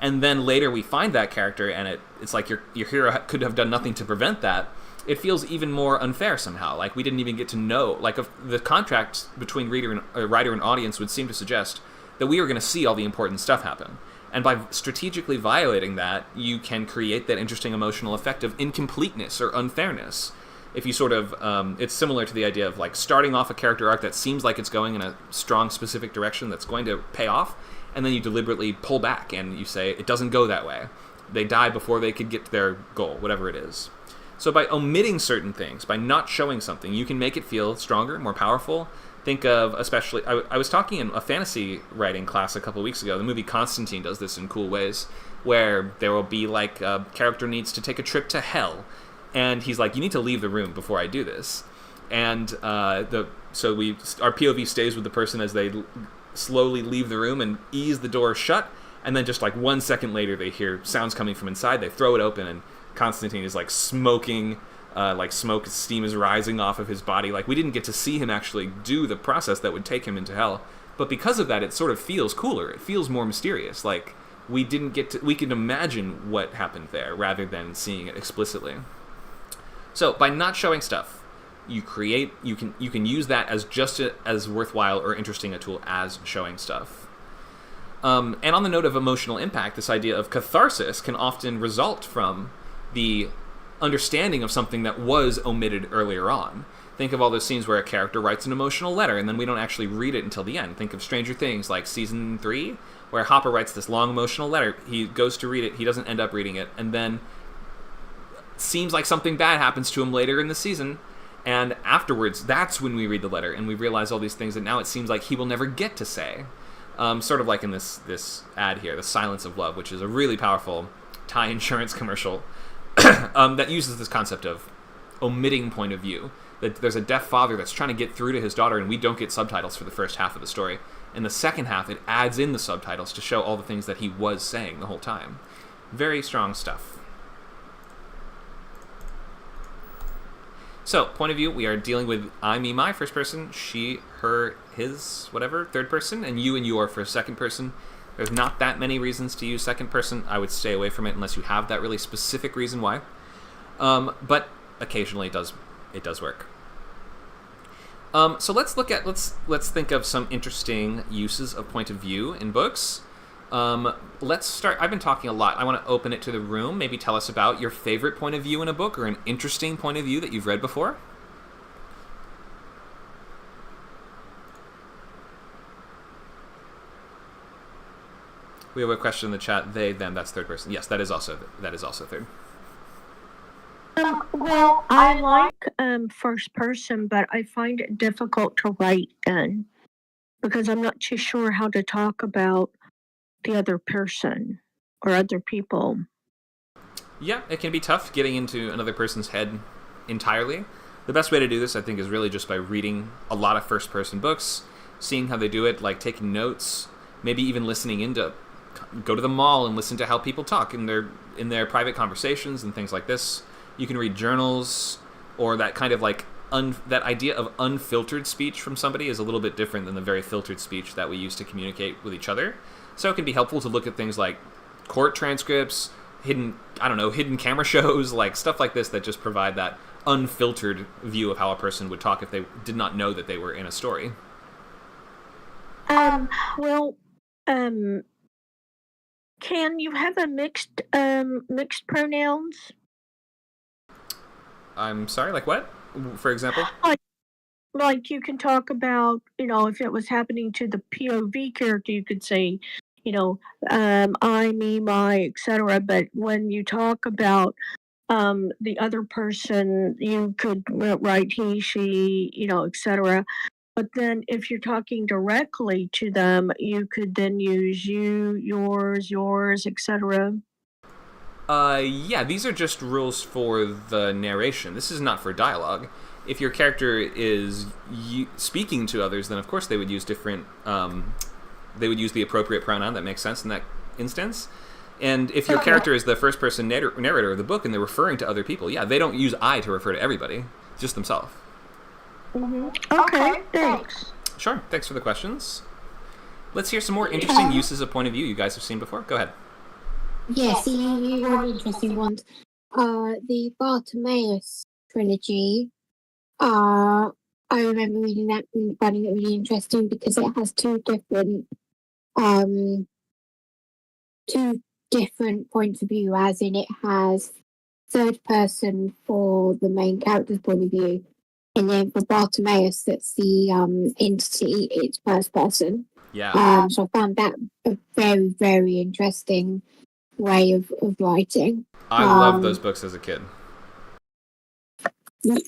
And then later we find that character, and it's like your hero could have done nothing to prevent that. It feels even more unfair somehow. Like we didn't even get to know, like if the contract between writer and audience would seem to suggest that we are going to see all the important stuff happen. And by strategically violating that, you can create that interesting emotional effect of incompleteness or unfairness. If you sort of, it's similar to the idea of like starting off a character arc that seems like it's going in a strong, specific direction that's going to pay off, and then you deliberately pull back and you say, it doesn't go that way. They die before they could get to their goal, whatever it is. So by omitting certain things, by not showing something, you can make it feel stronger, more powerful. Think of, especially, I was talking in a fantasy writing class a couple weeks ago. The movie Constantine does this in cool ways, where there will be like a character needs to take a trip to hell, and he's like, you need to leave the room before I do this. And our POV stays with the person as they slowly leave the room and ease the door shut, and then just like 1 second later they hear sounds coming from inside. They throw it open, and Constantine is like smoking. Like smoke, steam is rising off of his body. Like we didn't get to see him actually do the process that would take him into hell, but because of that, it sort of feels cooler. It feels more mysterious. Like we can imagine what happened there rather than seeing it explicitly. So by not showing stuff, you can use that as just as worthwhile or interesting a tool as showing stuff. And on the note of emotional impact, this idea of catharsis can often result from the understanding of something that was omitted earlier on. Think of all those scenes where a character writes an emotional letter and then we don't actually read it until the end. Think of Stranger Things, like season 3, where Hopper writes this long emotional letter. He goes to read it, he doesn't end up reading it, and then seems like something bad happens to him later in the season, and afterwards, that's when we read the letter and we realize all these things that now it seems like he will never get to say. Sort of like in this ad here, The Silence of Love, which is a really powerful Thai insurance commercial that uses this concept of omitting point of view. That there's a deaf father that's trying to get through to his daughter, and we don't get subtitles for the first half of the story. In the second half, it adds in the subtitles to show all the things that he was saying the whole time. Very strong stuff. So, point of view, we are dealing with I, me, my, first person, she, her, his, whatever, third person, and you your for second person. There's not that many reasons to use second person. I would stay away from it unless you have that really specific reason why. But occasionally it does work. So let's think of some interesting uses of point of view in books. Let's start. I've been talking a lot. I want to open it to the room. Maybe tell us about your favorite point of view in a book or an interesting point of view that you've read before. We have a question in the chat. They, them. That's third person. Yes, that is also third. Well, I like first person, but I find it difficult to write in because I'm not too sure how to talk about the other person or other people. Yeah, it can be tough getting into another person's head entirely. The best way to do this, I think, is really just by reading a lot of first-person books, seeing how they do it, like taking notes, maybe even listening into, go to the mall and listen to how people talk in their private conversations and things like this. You can read journals, or that kind of like that idea of unfiltered speech from somebody is a little bit different than the very filtered speech that we use to communicate with each other. So it can be helpful to look at things like court transcripts, hidden camera shows, like stuff like this that just provide that unfiltered view of how a person would talk if they did not know that they were in a story. Can you have a mixed pronouns? I'm sorry, like what? For example? Like you can talk about, if it was happening to the POV character, you could say, I, me, my, etc. But when you talk about the other person, you could write he, she, etc. But then if you're talking directly to them, you could then use you, yours, etc. Yeah, these are just rules for the narration. This is not for dialogue. If your character is speaking to others, then of course they would use different. They would use the appropriate pronoun that makes sense in that instance. And if your character is the first-person narrator of the book and they're referring to other people, yeah, they don't use I to refer to everybody, just themselves. Mm-hmm. Okay, thanks. Sure, thanks for the questions. Let's hear some more interesting uses of point of view you guys have seen before. Go ahead. Yes, you have interesting ones. The Bartimaeus trilogy. I remember reading that and finding it really interesting because it has two different points of view, as in it has third person for the main character's point of view, and then for Bartimaeus, that's the entity, it's first person. Yeah. So I found that a very, very interesting way of writing. I loved those books as a kid.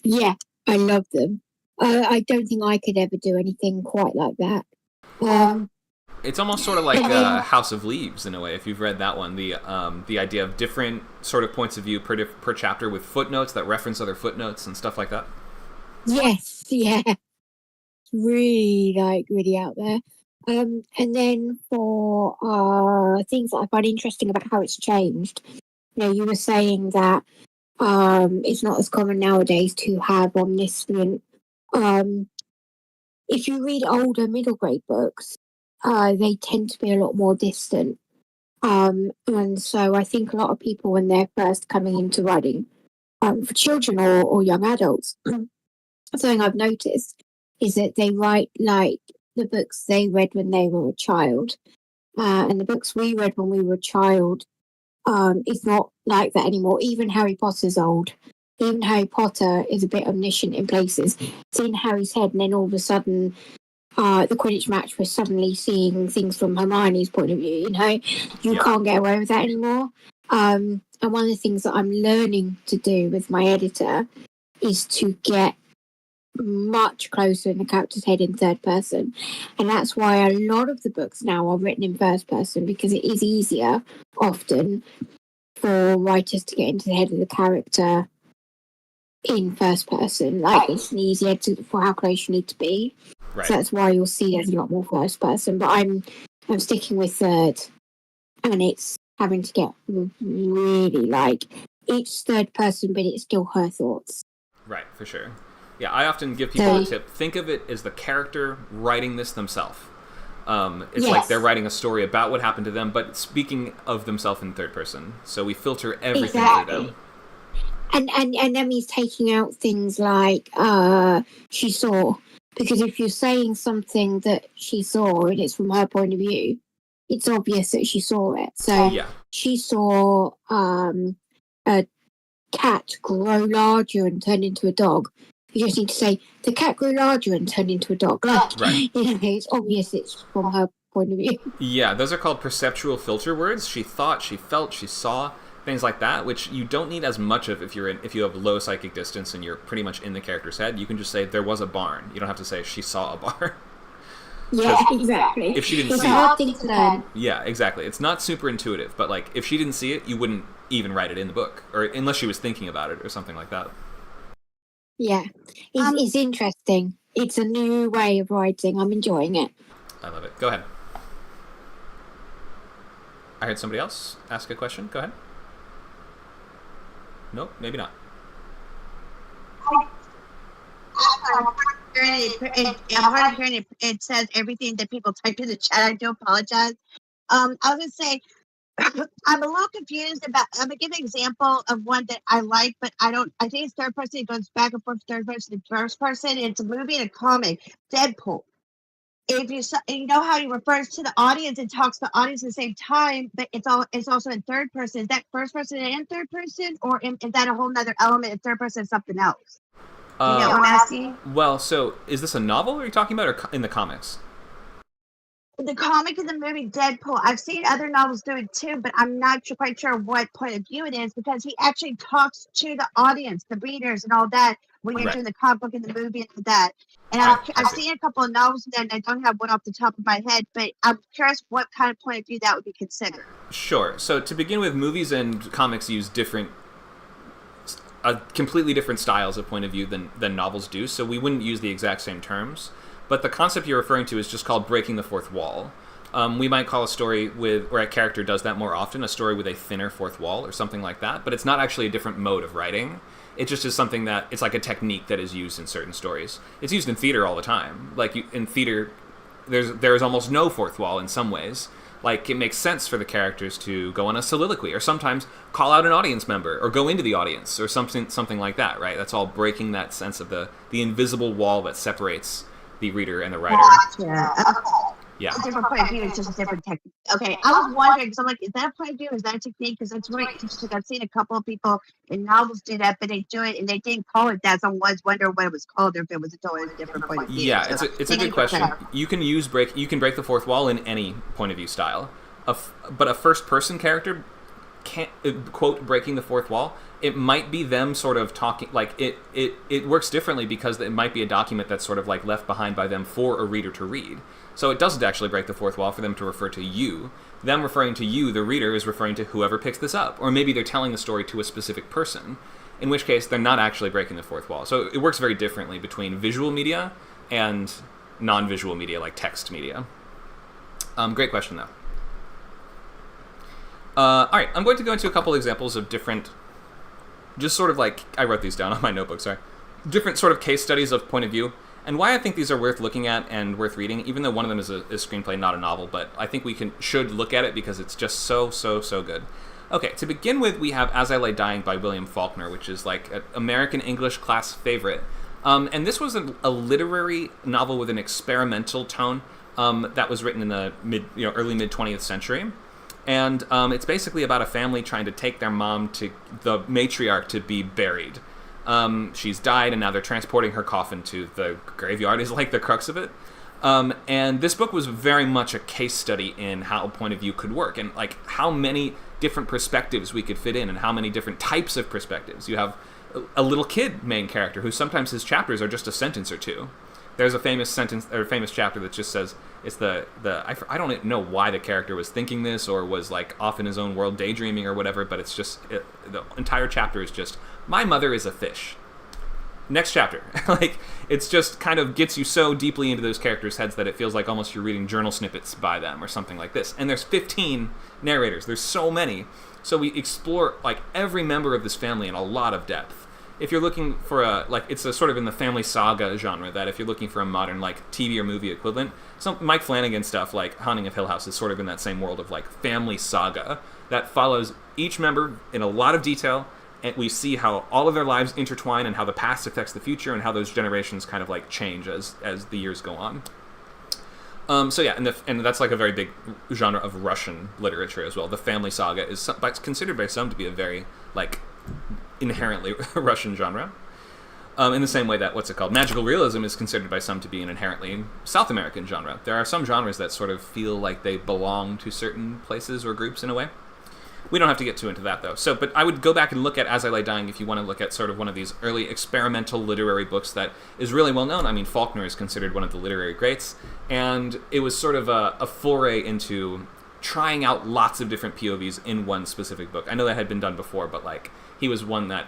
Yeah, I love them. I don't think I could ever do anything quite like that. It's almost sort of like House of Leaves in a way, if you've read that one. The idea of different sort of points of view per chapter with footnotes that reference other footnotes and stuff like that. Yes, yeah. Really out there. And then for things that I find interesting about how it's changed, you were saying that it's not as common nowadays to have omniscient. If you read older middle grade books, they tend to be a lot more distant. And so I think a lot of people, when they're first coming into writing for children or young adults, something I've noticed is that they write like the books they read when they were a child. And the books we read when we were a child, it's not like that anymore. Even Harry Potter's old. Even Harry Potter is a bit omniscient in places. It's in Harry's head, and then all of a sudden, the Quidditch match, we're suddenly seeing things from Hermione's point of view. You can't get away with that anymore. And one of the things that I'm learning to do with my editor is to get much closer in the character's head in third person, and that's why a lot of the books now are written in first person, because it is easier often for writers to get into the head of the character in first person. Like, it's an easier for how close you need to be. Right. So that's why you'll see there's a lot more first person, but I'm sticking with third, and it's having to get really it's third person, but it's still her thoughts. Right, for sure. Yeah, I often give people a tip. Think of it as the character writing this themselves. It's like they're writing a story about what happened to them, but speaking of themselves in third person. So we filter everything through them. And that means taking out things like she saw. Because if you're saying something that she saw and it's from her point of view, it's obvious that she saw it. So she saw a cat grow larger and turn into a dog. You just need to say, the cat grew larger and turned into a dog. It's obvious it's from her point of view. Yeah, those are called perceptual filter words. She thought, she felt, she saw, things like that, which you don't need as much of if you have low psychic distance and you're pretty much in the character's head. You can just say there was a barn. You don't have to say she saw a barn. Yeah, exactly. If she didn't It's see a it. hard thing to learn. Yeah, exactly. It's not super intuitive, but like if she didn't see it, you wouldn't even write it in the book, or unless she was thinking about it or something like that. Yeah, it's interesting. It's a new way of writing. I'm enjoying it. I love it. Go ahead. I heard somebody else ask a question. Go ahead. Nope, maybe not. It says everything that people type in the chat. I do apologize. I was gonna say I'm a little confused about. I'm gonna give an example of one that I like, but I don't. I think it's third person. It goes back and forth, third person to first person. It's a movie and a comic. Deadpool. If you know how he refers to the audience and talks to the audience at the same time, but it's also in third person. Is that first person and third person, or is that a whole nother element? If third person is something else. You know what I'm asking? Well, so is this a novel are you talking about, or in the comics? The comic and the movie Deadpool. I've seen other novels do it too, but I'm not quite sure what point of view it is because he actually talks to the audience, the readers, and all that when you're doing the comic book and the movie and all that. And I've seen a couple of novels and I don't have one off the top of my head, but I'm curious what kind of point of view that would be considered. Sure. So to begin with, movies and comics use completely different styles of point of view than novels do, so we wouldn't use the exact same terms. But the concept you're referring to is just called breaking the fourth wall. We might call a story where a character does that more often, a story with a thinner fourth wall or something like that, but it's not actually a different mode of writing. It just is something that, it's like a technique that is used in certain stories. It's used in theater all the time. Like in theater, there's almost no fourth wall in some ways. Like, it makes sense for the characters to go on a soliloquy, or sometimes call out an audience member, or go into the audience, or something like that, right? That's all breaking that sense of the invisible wall that separates the reader and the writer. Yeah. Yeah. A different point of view is just a different technique. Okay, I was wondering, because I'm like, is that a point of view? Is that a technique? Because that's really interesting. I've seen a couple of people in novels do that, but they do it and they didn't call it that. So I was wondering what it was called, or if it was a totally different point of view. Yeah, it's a good question. You can break the fourth wall in any point of view style. But a first person character can't quote breaking the fourth wall. It might be them sort of talking, like it works differently because it might be a document that's sort of like left behind by them for a reader to read. So it doesn't actually break the fourth wall for them to refer to you. Them referring to you, the reader, is referring to whoever picks this up. Or maybe they're telling the story to a specific person, in which case they're not actually breaking the fourth wall. So it works very differently between visual media and non-visual media, like text media. Great question, though. All right, I'm going to go into a couple examples of different, just sort of like, I wrote these down on my notebook, sorry. Different sort of case studies of point of view, and why I think these are worth looking at and worth reading, even though one of them is a screenplay, not a novel, but I think we should look at it because it's just so good. Okay, to begin with, we have As I Lay Dying by William Faulkner, which is like an American English class favorite. And this was a literary novel with an experimental tone that was written in the early mid 20th century. And it's basically about a family trying to take their mom to the matriarch to be buried. She's died, and now they're transporting her coffin to the graveyard, is like the crux of it. And this book was very much a case study in how point of view could work, and like how many different perspectives we could fit in, and how many different types of perspectives. You have a little kid main character who sometimes his chapters are just a sentence or two. There's a famous chapter that just says it's I don't know why the character was thinking this or was like off in his own world daydreaming or whatever, but it's just the entire chapter is just my mother is a fish. Next chapter. Like, it's just kind of gets you so deeply into those characters' heads that it feels like almost you're reading journal snippets by them or something like this. And there's 15 narrators. There's so many. So we explore like every member of this family in a lot of depth. If you're looking for it's a sort of in the family saga genre, that if you're looking for a modern like TV or movie equivalent, some Mike Flanagan stuff like Haunting of Hill House is sort of in that same world of like family saga that follows each member in a lot of detail, and we see how all of their lives intertwine and how the past affects the future and how those generations kind of like change as the years go on. So yeah, and that's like a very big genre of Russian literature as well. The family saga is considered by some to be a very like inherently Russian genre. In the same way that, magical realism is considered by some to be an inherently South American genre. There are some genres that sort of feel like they belong to certain places or groups in a way. We don't have to get too into that, though. But I would go back and look at As I Lay Dying if you want to look at sort of one of these early experimental literary books that is really well known. I mean, Faulkner is considered one of the literary greats, and it was sort of a foray into trying out lots of different POVs in one specific book. I know that had been done before, but like he was one that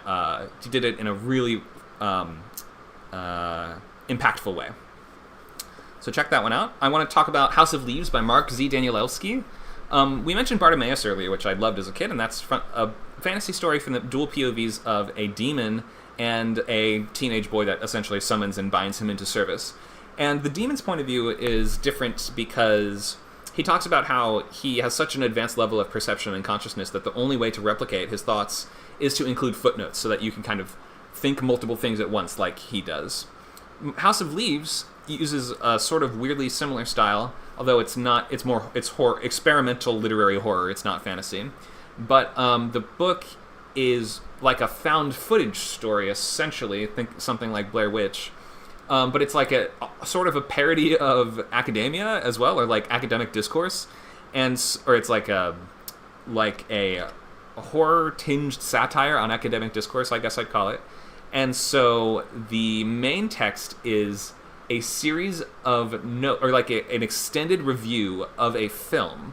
he did it in a really impactful way. So check that one out. I want to talk about House of Leaves by Mark Z. Danielewski. We mentioned Bartimaeus earlier, which I loved as a kid, and that's a fantasy story from the dual POVs of a demon and a teenage boy that essentially summons and binds him into service. And the demon's point of view is different because he talks about how he has such an advanced level of perception and consciousness that the only way to replicate his thoughts is to include footnotes so that you can kind of think multiple things at once like he does. House of Leaves uses a sort of weirdly similar style, although it's horror, experimental literary horror. It's not fantasy, but the book is like a found footage story essentially. Think something like Blair Witch, but it's like a sort of a parody of academia as well, or like academic discourse, or it's like a horror tinged satire on academic discourse, I guess I'd call it. And so the main text is a series of an extended review of a film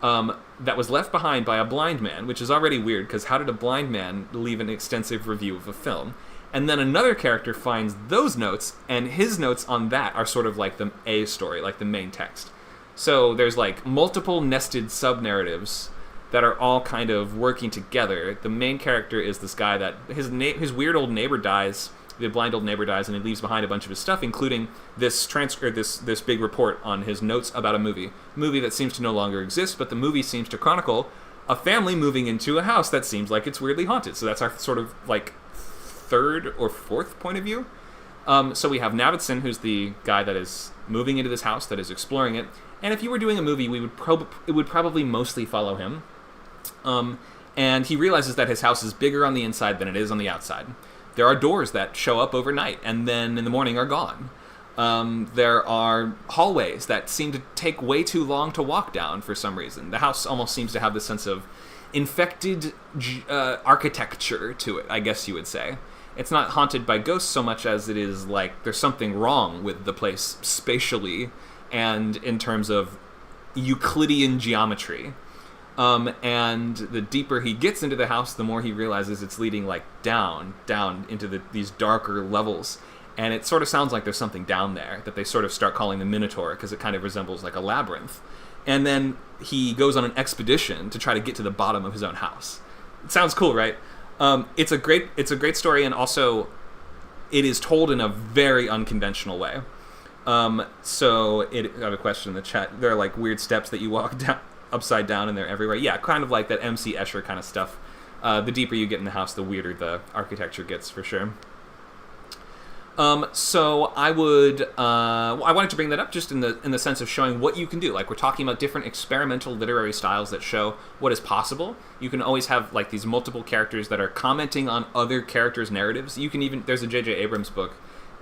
that was left behind by a blind man, which is already weird because how did a blind man leave an extensive review of a film? And then another character finds those notes, and his notes on that are sort of like the A story, like the main text. So there's like multiple nested sub-narratives that are all kind of working together. The main character is this guy that his weird old neighbor dies. The blind old neighbor dies, and he leaves behind a bunch of his stuff, including this this big report on his notes about a movie that seems to no longer exist. But the movie seems to chronicle a family moving into a house that seems like it's weirdly haunted. So that's our sort of like third or fourth point of view. So we have Navidson, who's the guy that is moving into this house, that is exploring it. And if you were doing a movie, it would probably mostly follow him. And he realizes that his house is bigger on the inside than it is on the outside. There are doors that show up overnight and then in the morning are gone. There are hallways that seem to take way too long to walk down for some reason. The house almost seems to have this sense of infected architecture to it, I guess you would say. It's not haunted by ghosts so much as it is like there's something wrong with the place spatially and in terms of Euclidean geometry. And the deeper he gets into the house, the more he realizes it's leading like down into these darker levels. And it sort of sounds like there's something down there that they sort of start calling the Minotaur because it kind of resembles like a labyrinth. And then he goes on an expedition to try to get to the bottom of his own house. It sounds cool, right? It's a great story, and also it is told in a very unconventional way. So I have a question in the chat. There are like weird steps that you walk down upside down, and they're everywhere. Yeah, kind of like that MC Escher kind of stuff. The deeper you get in the house, the weirder the architecture gets, for sure. So I wanted to bring that up just in the sense of showing what you can do. Like, we're talking about different experimental literary styles that show what is possible. You can always have like these multiple characters that are commenting on other characters' narratives. You can even, there's a J.J. Abrams book,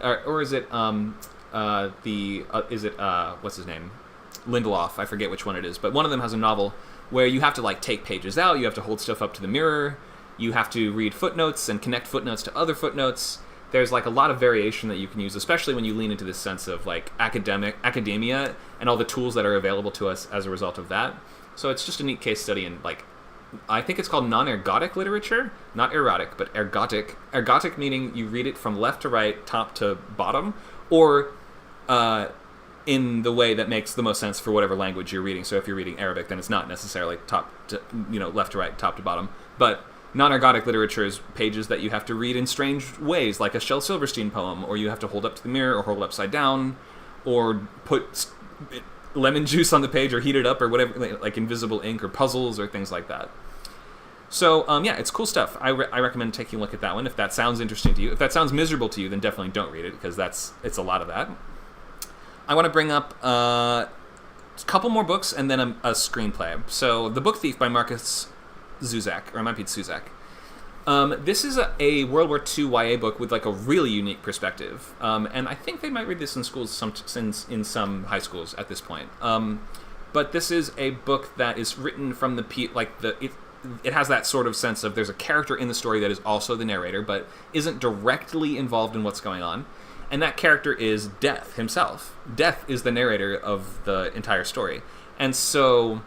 or is it what's his name? Lindelof, I forget which one it is, but one of them has a novel where you have to like take pages out, you have to hold stuff up to the mirror, you have to read footnotes and connect footnotes to other footnotes. There's like a lot of variation that you can use, especially when you lean into this sense of like academia and all the tools that are available to us as a result of that. So it's just a neat case study in like, I think it's called non-ergodic literature, not erotic, but ergodic. Ergodic meaning you read it from left to right, top to bottom, or in the way that makes the most sense for whatever language you're reading. So if you're reading Arabic, then it's not necessarily left to right, top to bottom. But non-ergodic literature is pages that you have to read in strange ways, like a Shel Silverstein poem, or you have to hold up to the mirror, or hold upside down, or put lemon juice on the page, or heat it up, or whatever, like invisible ink, or puzzles, or things like that. So, yeah, it's cool stuff. I recommend taking a look at that one if that sounds interesting to you. If that sounds miserable to you, then definitely don't read it, because it's a lot of that. I want to bring up a couple more books and then a screenplay. So, The Book Thief by Marcus Zuzak, or it might be Suzak. This is a World War II YA book with like a really unique perspective, and I think they might read this in schools, in some high schools at this point. But this is a book that is written from it has that sort of sense of there's a character in the story that is also the narrator, but isn't directly involved in what's going on, and that character is Death himself. Death is the narrator of the entire story, and so,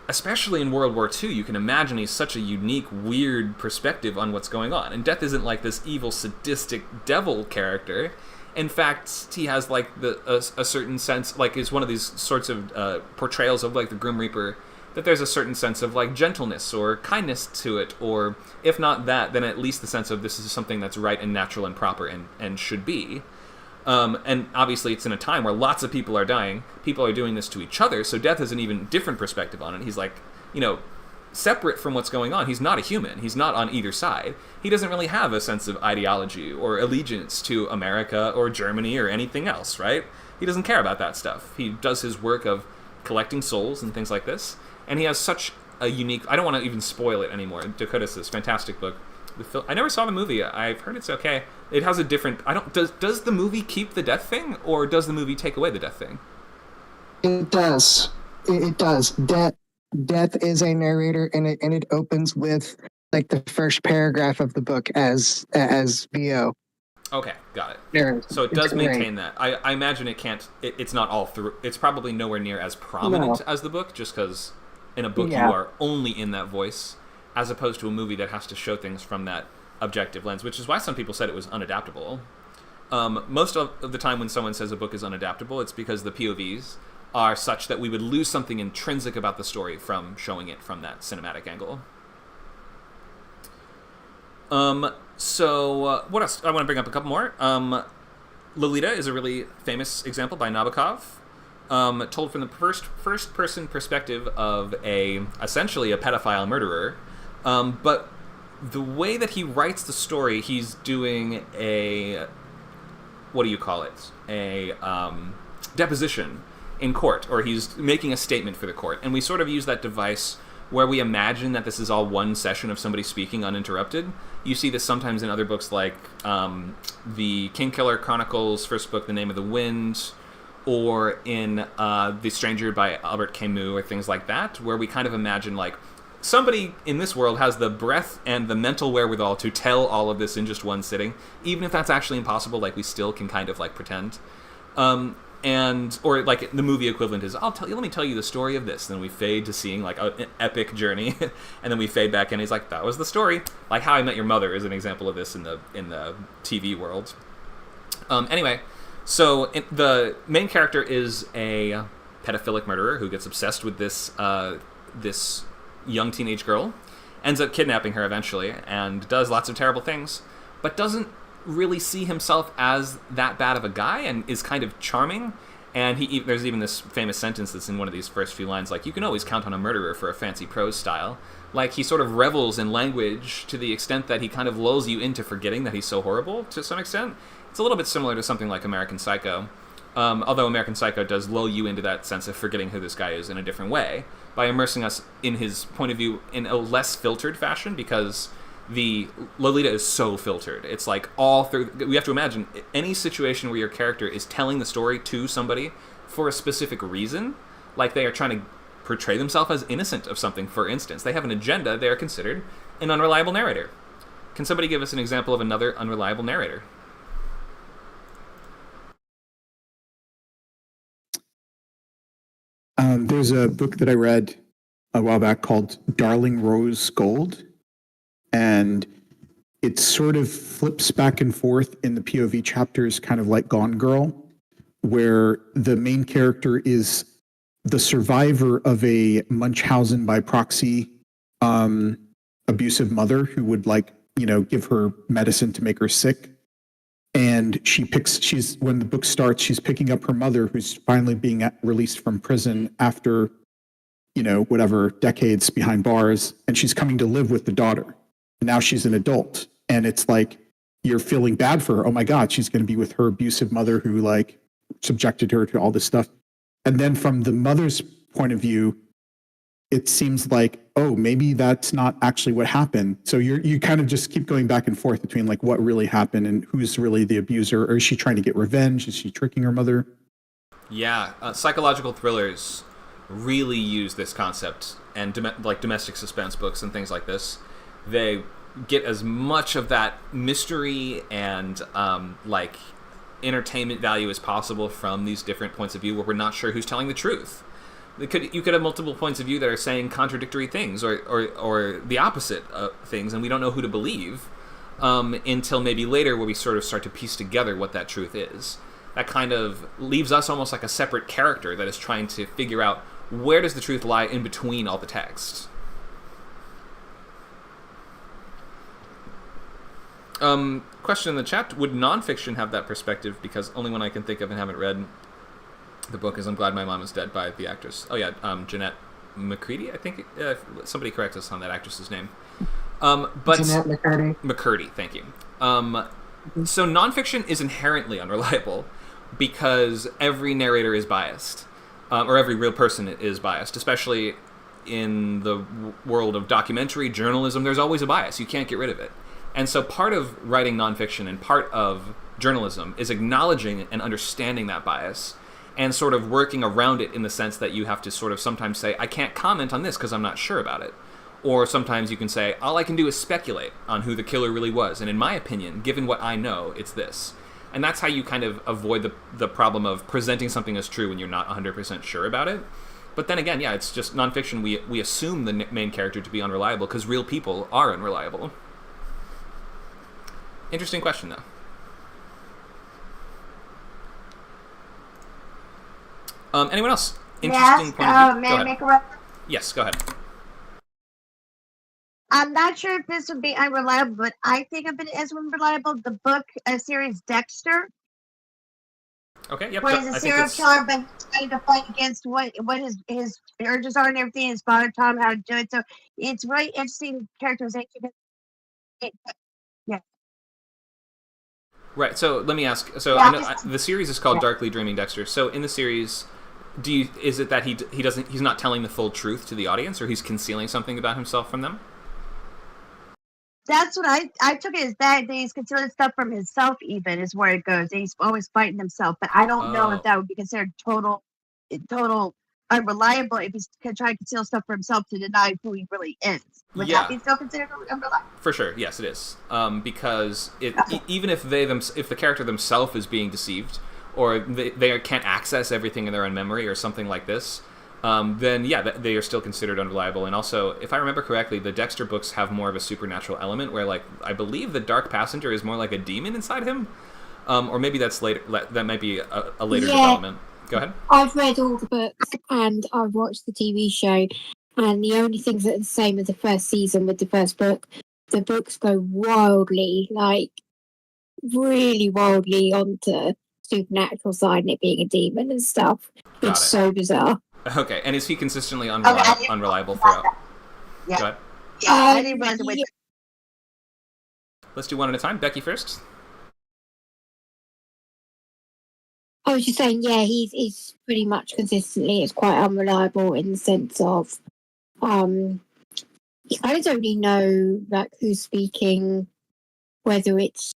especially in World War II, you can imagine he's such a unique, weird perspective on what's going on. And Death isn't like this evil, sadistic devil character. In fact, he has like a certain sense, like is one of these sorts of portrayals of like the Grim Reaper, that there's a certain sense of like gentleness or kindness to it, or if not that, then at least the sense of this is something that's right and natural and proper and should be. And obviously it's in a time where lots of people are dying. People are doing this to each other, so Death has an even different perspective on it. He's like, separate from what's going on. He's not a human. He's not on either side. He doesn't really have a sense of ideology or allegiance to America or Germany or anything else, right? He doesn't care about that stuff. He does his work of collecting souls and things like this. And he has such a unique... I don't want to even spoil it anymore. Dakota's this fantastic book. I never saw the movie. I've heard it's okay. It has a different... Does the movie keep the death thing, or does the movie take away the death thing? It does. It does. Death is a narrator, and it opens with like the first paragraph of the book as VO. Okay, got it. There, so it does great. maintain that. I imagine it can't... It's not all through... It's probably nowhere near as prominent as the book, just because in a book you are only in that voice, as opposed to a movie that has to show things from that objective lens, which is why some people said it was unadaptable. Most of the time when someone says a book is unadaptable, it's because the POVs are such that we would lose something intrinsic about the story from showing it from that cinematic angle. So what else? I want to bring up a couple more. Lolita is a really famous example by Nabokov, told from the first-person perspective of essentially a pedophile murderer. But the way that he writes the story, he's doing a deposition in court, or he's making a statement for the court. And we sort of use that device where we imagine that this is all one session of somebody speaking uninterrupted. You see this sometimes in other books like the Kingkiller Chronicles first book, The Name of the Wind, or in The Stranger by Albert Camus, or things like that, where we kind of imagine like somebody in this world has the breath and the mental wherewithal to tell all of this in just one sitting, even if that's actually impossible. Like we still can kind of like pretend. Or like the movie equivalent is, let me tell you the story of this. And then we fade to seeing like an epic journey, and then we fade back and he's like, that was the story. Like How I Met Your Mother is an example of this in the TV world. Anyway, so the main character is a pedophilic murderer who gets obsessed with this young teenage girl, ends up kidnapping her eventually, and does lots of terrible things, but doesn't really see himself as that bad of a guy, and is kind of charming. And there's even this famous sentence that's in one of these first few lines, like, you can always count on a murderer for a fancy prose style. Like, he sort of revels in language to the extent that he kind of lulls you into forgetting that he's so horrible, to some extent. It's a little bit similar to something like American Psycho, although American Psycho does lull you into that sense of forgetting who this guy is in a different way, by immersing us in his point of view in a less filtered fashion, because the Lolita is so filtered. It's like all through... We have to imagine any situation where your character is telling the story to somebody for a specific reason, like they are trying to portray themselves as innocent of something, for instance. They have an agenda. They are considered an unreliable narrator. Can somebody give us an example of another unreliable narrator? There's a book that I read a while back called Darling Rose Gold, and it sort of flips back and forth in the POV chapters, kind of like Gone Girl, where the main character is the survivor of a Munchausen by proxy abusive mother who would give her medicine to make her sick. And when the book starts, she's picking up her mother, who's finally being released from prison after, whatever, decades behind bars. And she's coming to live with the daughter. And now she's an adult. And it's like, you're feeling bad for her. Oh my God, she's going to be with her abusive mother who subjected her to all this stuff. And then from the mother's point of view, it seems like oh, maybe that's not actually what happened. So you kind of just keep going back and forth between like what really happened and who's really the abuser, or is she trying to get revenge? Is she tricking her mother? Yeah, psychological thrillers really use this concept, and like domestic suspense books and things like this, they get as much of that mystery and like entertainment value as possible from these different points of view where we're not sure who's telling the truth. You could have multiple points of view that are saying contradictory things or the opposite of things, and we don't know who to believe until maybe later, where we sort of start to piece together what that truth is. That kind of leaves us almost like a separate character that is trying to figure out where does the truth lie in between all the text. Question in the chat, would nonfiction have that perspective? Because only one I can think of and haven't read the book is I'm Glad My Mom Is Dead by the actress. Oh yeah, Jeanette McCurdy, I think. Somebody correct us on that actress's name. But Jeanette McCurdy. McCurdy, thank you. So nonfiction is inherently unreliable because every narrator is biased, or every real person is biased, especially in the world of documentary journalism. There's always a bias. You can't get rid of it. And so part of writing nonfiction and part of journalism is acknowledging and understanding that bias and sort of working around it in the sense that you have to sort of sometimes say, I can't comment on this because I'm not sure about it. Or sometimes you can say, all I can do is speculate on who the killer really was. And in my opinion, given what I know, it's this. And that's how you kind of avoid the problem of presenting something as true when you're not 100% sure about it. But then again, yeah, it's just nonfiction. We assume the main character to be unreliable because real people are unreliable. Interesting question, though. Anyone else? Interesting point of view? May I make a reference? Yes, go ahead. I'm not sure if this would be unreliable, but I think of it as unreliable. The book series Dexter, Okay, yep. where he's a serial killer, but he's trying to fight against what his urges are and everything. His father taught him how to do it. So it's really interesting characterization. Yeah. Right. So let me ask. So Yeah, I know the series is called Darkly Dreaming Dexter. So in the series, is it that he's not telling the full truth to the audience, or he's concealing something about himself from them? That's what I took it as that he's concealing stuff from himself. Even is where it goes. He's always fighting himself, but I don't know if that would be considered total unreliable if he's trying to conceal stuff from himself to deny who he really is. Would that be still considered unreliable? For sure, yes, it is. Because even if if the character themselves is being deceived, or they can't access everything in their own memory, or something like this, then yeah, they are still considered unreliable. And also, if I remember correctly, the Dexter books have more of a supernatural element, where like I believe the Dark Passenger is more like a demon inside him, or maybe that's later. That might be a later development. Go ahead. I've read all the books and I've watched the TV show, and the only things that are the same as the first season with the first book, the books go wildly, like really wildly onto supernatural side and it being a demon and stuff. It's so bizarre. Okay, and is he consistently unreliable throughout? Yeah. Go ahead. Yeah, I didn't read the way. Let's do one at a time. Becky first. I was just saying, yeah, he's pretty much consistently, it's quite unreliable in the sense of, you kind of don't really know like who's speaking, whether it's,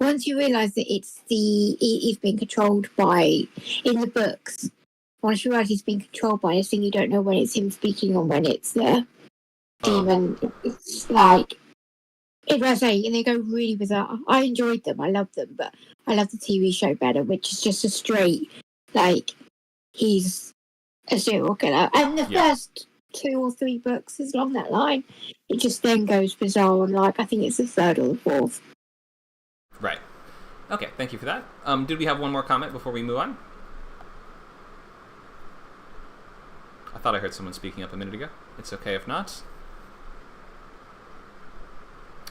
once you realise that he's being controlled by, in the books, once you realise he's being controlled by this thing, you don't know when it's him speaking or when it's the demon. It's like, as I say, and they go really bizarre. I enjoyed them, I love them, but I love the TV show better, which is just a straight, like, he's a serial killer. And the first 2 or 3 books is along that line. It just then goes bizarre, and like, I think it's the 3rd or the 4th. Right. Okay, thank you for that. Did we have one more comment before we move on? I thought I heard someone speaking up a minute ago. It's okay if not.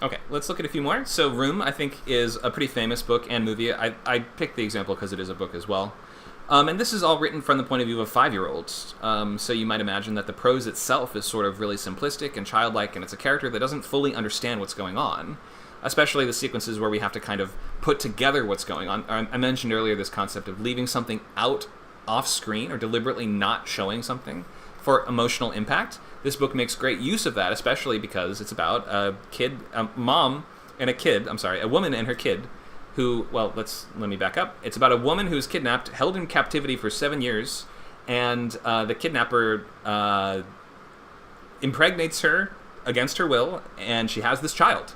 Okay, let's look at a few more. So Room, I think, is a pretty famous book and movie. I picked the example because it is a book as well. And this is all written from the point of view of 5-year-olds. So you might imagine that the prose itself is sort of really simplistic and childlike, and it's a character that doesn't fully understand what's going on, especially the sequences where we have to kind of put together what's going on. I mentioned earlier this concept of leaving something out off screen or deliberately not showing something for emotional impact. This book makes great use of that, especially because it's about a woman and her kid who, well, let me back up. It's about a woman who's kidnapped, held in captivity for 7 years, and the kidnapper impregnates her against her will, and she has this child.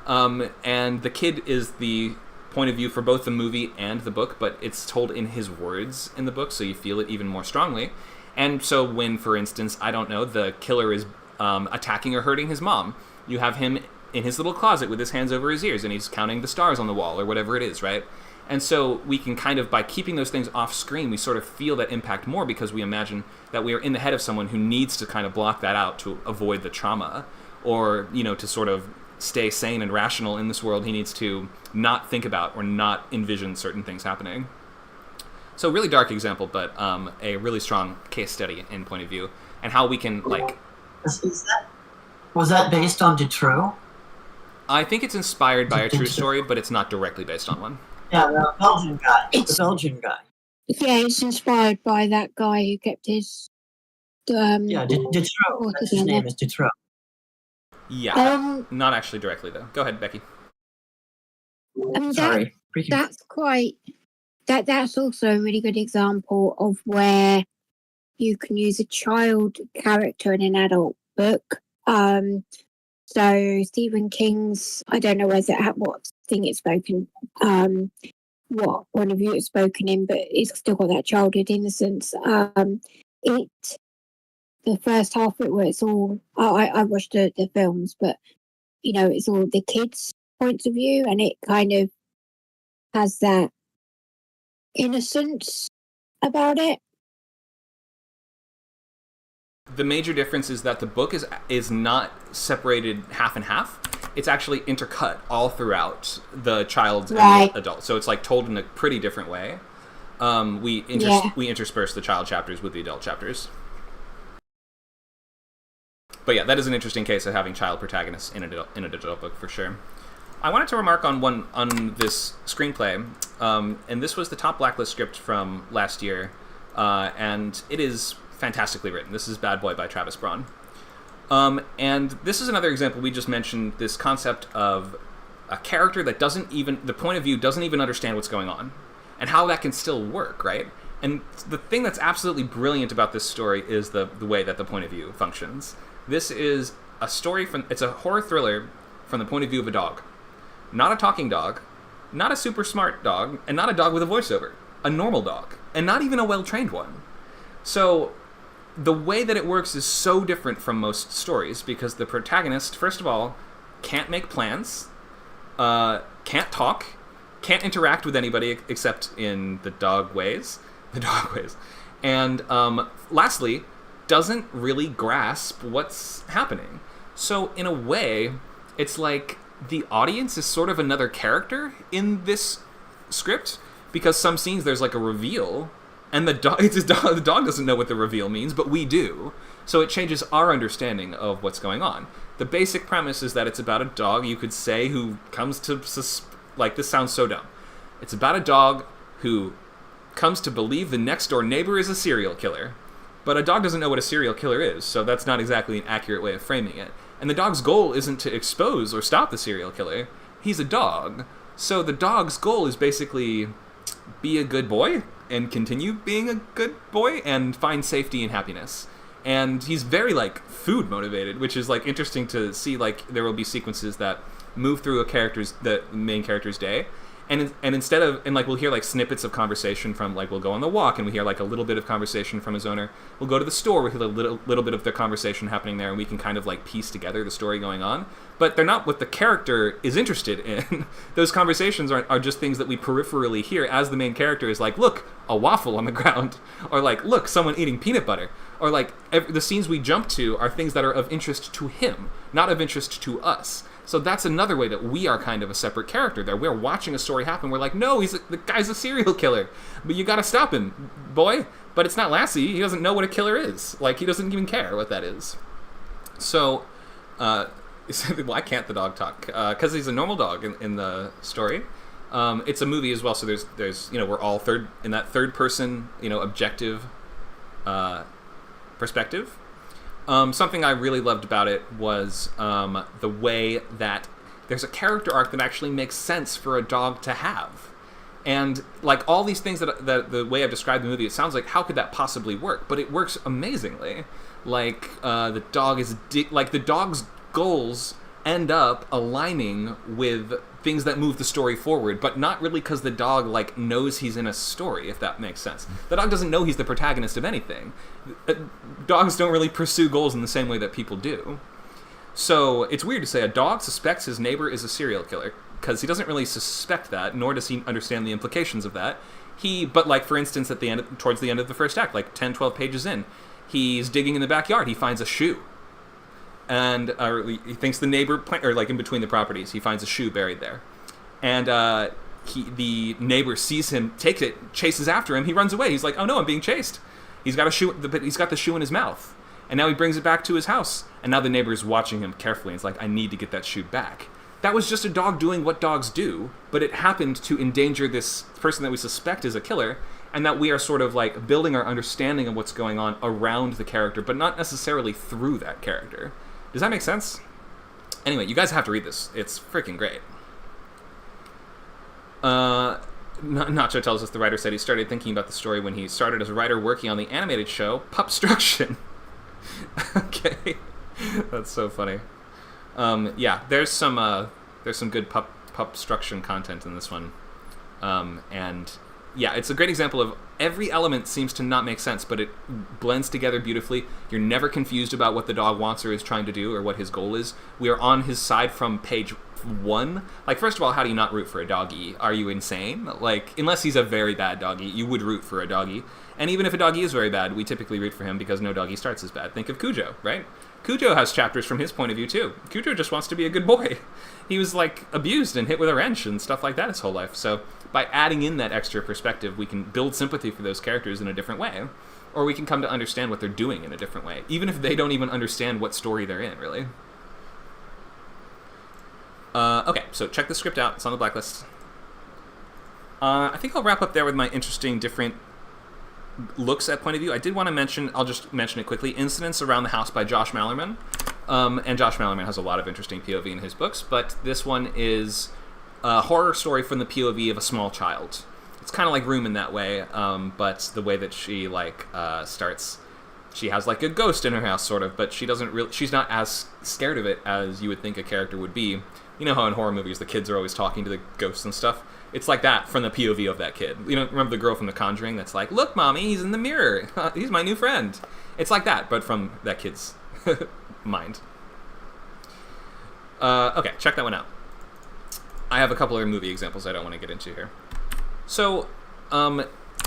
And the kid is the point of view for both the movie and the book, but it's told in his words in the book, so you feel it even more strongly. And so when, for instance, I don't know, the killer is attacking or hurting his mom, you have him in his little closet with his hands over his ears, and he's counting the stars on the wall, or whatever it is, right? And so we can kind of, by keeping those things off screen, we sort of feel that impact more, because we imagine that we are in the head of someone who needs to kind of block that out to avoid the trauma, or, you know, to sort of stay sane and rational in this world. He needs to not think about or not envision certain things happening. So really dark example, but a really strong case study in point of view, and how we can, like... Was that based on Dutroux? I think it's inspired by a true story, but it's not directly based on one. Yeah, the Belgian guy. The Belgian guy. Yeah, it's inspired by that guy who kept his. Yeah, Dutroux. His name is Dutroux. Yeah, not actually directly though. Go ahead, Becky. I mean, Sorry. that's quite. That's also a really good example of where you can use a child character in an adult book. So Stephen King's, I don't know what thing it's spoken, what point of view it's spoken in, but it's still got that childhood innocence. The first half of it where it's all, I watched the films, but you know, it's all the kids' points of view, and it kind of has that innocence about it. The major difference is that the book is not separated half and half. It's actually intercut all throughout the child and the adult. So it's like told in a pretty different way. We intersperse the child chapters with the adult chapters. But yeah, that is an interesting case of having child protagonists in an adult book for sure. I wanted to remark on this screenplay, and this was the top blacklist script from last year, and it is fantastically written. This is Bad Boy by Travis Braun. And this is another example. We just mentioned this concept of a character that the point of view doesn't even understand what's going on, and how that can still work, right? And the thing that's absolutely brilliant about this story is the way that the point of view functions. This is a story it's a horror thriller from the point of view of a dog. Not a talking dog, not a super smart dog, and not a dog with a voiceover. A normal dog, and not even a well-trained one. So the way that it works is so different from most stories, because the protagonist, first of all, can't make plans, can't talk, can't interact with anybody except in the dog ways, and lastly, doesn't really grasp what's happening. So in a way, it's like the audience is sort of another character in this script, because some scenes there's like a reveal, and the dog doesn't know what the reveal means, but we do. So it changes our understanding of what's going on. The basic premise is that it's about a dog, you could say, who comes to... this sounds so dumb. It's about a dog who comes to believe the next-door neighbor is a serial killer. But a dog doesn't know what a serial killer is, so that's not exactly an accurate way of framing it. And the dog's goal isn't to expose or stop the serial killer. He's a dog. So the dog's goal is basically be a good boy and continue being a good boy and find safety and happiness. And he's very, food motivated, which is, interesting to see, there will be sequences that move through the main character's day. And instead of, we'll hear, snippets of conversation from, we'll go on the walk, and we hear, a little bit of conversation from his owner. We'll go to the store, we hear a little bit of the conversation happening there, and we can kind of, piece together the story going on. But they're not what the character is interested in. Those conversations are just things that we peripherally hear as the main character is look, a waffle on the ground. Or, look, someone eating peanut butter. Or, the scenes we jump to are things that are of interest to him, not of interest to us. So that's another way that we are kind of a separate character there. We're watching a story happen. We're like, no, the guy's a serial killer. But you gotta stop him, boy. But it's not Lassie. He doesn't know what a killer is. He doesn't even care what that is. So, why can't the dog talk? Because he's a normal dog in the story. It's a movie as well, so there's we're all in that third person, objective perspective. Something I really loved about it was the way that there's a character arc that actually makes sense for a dog to have. And like all these things that the way I've described the movie, it sounds like how could that possibly work? But it works amazingly. Like the dog's goals end up aligning with things that move the story forward, but not really because the dog like knows he's in a story, if that makes sense. The dog doesn't know he's the protagonist of anything. Dogs don't really pursue goals in the same way that people do. So it's weird to say a dog suspects his neighbor is a serial killer, because he doesn't really suspect that, nor does he understand the implications of that. But like for instance, towards the end of the first act, like 10, 12 pages in, he's digging in the backyard. He finds a shoe, and he thinks the neighbor, or like in between the properties, he finds a shoe buried there, and the neighbor sees him, takes it, chases after him. He runs away. He's like, "Oh no, I'm being chased." He's got a shoe, but he's got the shoe in his mouth, and now he brings it back to his house. And now the neighbor is watching him carefully. And it's like, "I need to get that shoe back." That was just a dog doing what dogs do, but it happened to endanger this person that we suspect is a killer, and that we are sort of like building our understanding of what's going on around the character, but not necessarily through that character. Does that make sense? Anyway, you guys have to read this. It's freaking great. Nacho tells us the writer said he started thinking about the story when he started as a writer working on the animated show Pupstruction. Okay. That's so funny. Yeah, there's some good pupstruction content in this one, and yeah, it's a great example of every element seems to not make sense, but it blends together beautifully. You're never confused about what the dog wants or is trying to do or what his goal is. We are on his side from page 1. Like, first of all, how do you not root for a doggy? Are you insane? Like, unless he's a very bad doggy, you would root for a doggy. And even if a doggy is very bad, we typically root for him because no doggy starts as bad. Think of Cujo, right? Cujo has chapters from his point of view, too. Cujo just wants to be a good boy. He was, like, abused and hit with a wrench and stuff like that his whole life. So by adding in that extra perspective, we can build sympathy for those characters in a different way. Or we can come to understand what they're doing in a different way, even if they don't even understand what story they're in, really. Okay, so check the script out. It's on the blacklist. I think I'll wrap up there with my interesting different looks at point of view. I did want to mention, I'll just mention it quickly, Incidents Around the House by Josh Malerman. And Josh Malerman has a lot of interesting POV in his books, but this one is a horror story from the POV of a small child. It's kind of like Room in that way, but the way that she starts, she has like a ghost in her house sort of, but she's not as scared of it as you would think a character would be. You know how in horror movies the kids are always talking to the ghosts and stuff? It's like that from the POV of that kid. You know, remember the girl from The Conjuring that's like, "Look, Mommy, he's in the mirror. He's my new friend." It's like that, but from that kid's mind. Okay, check that one out. I have a couple of movie examples I don't want to get into here. So,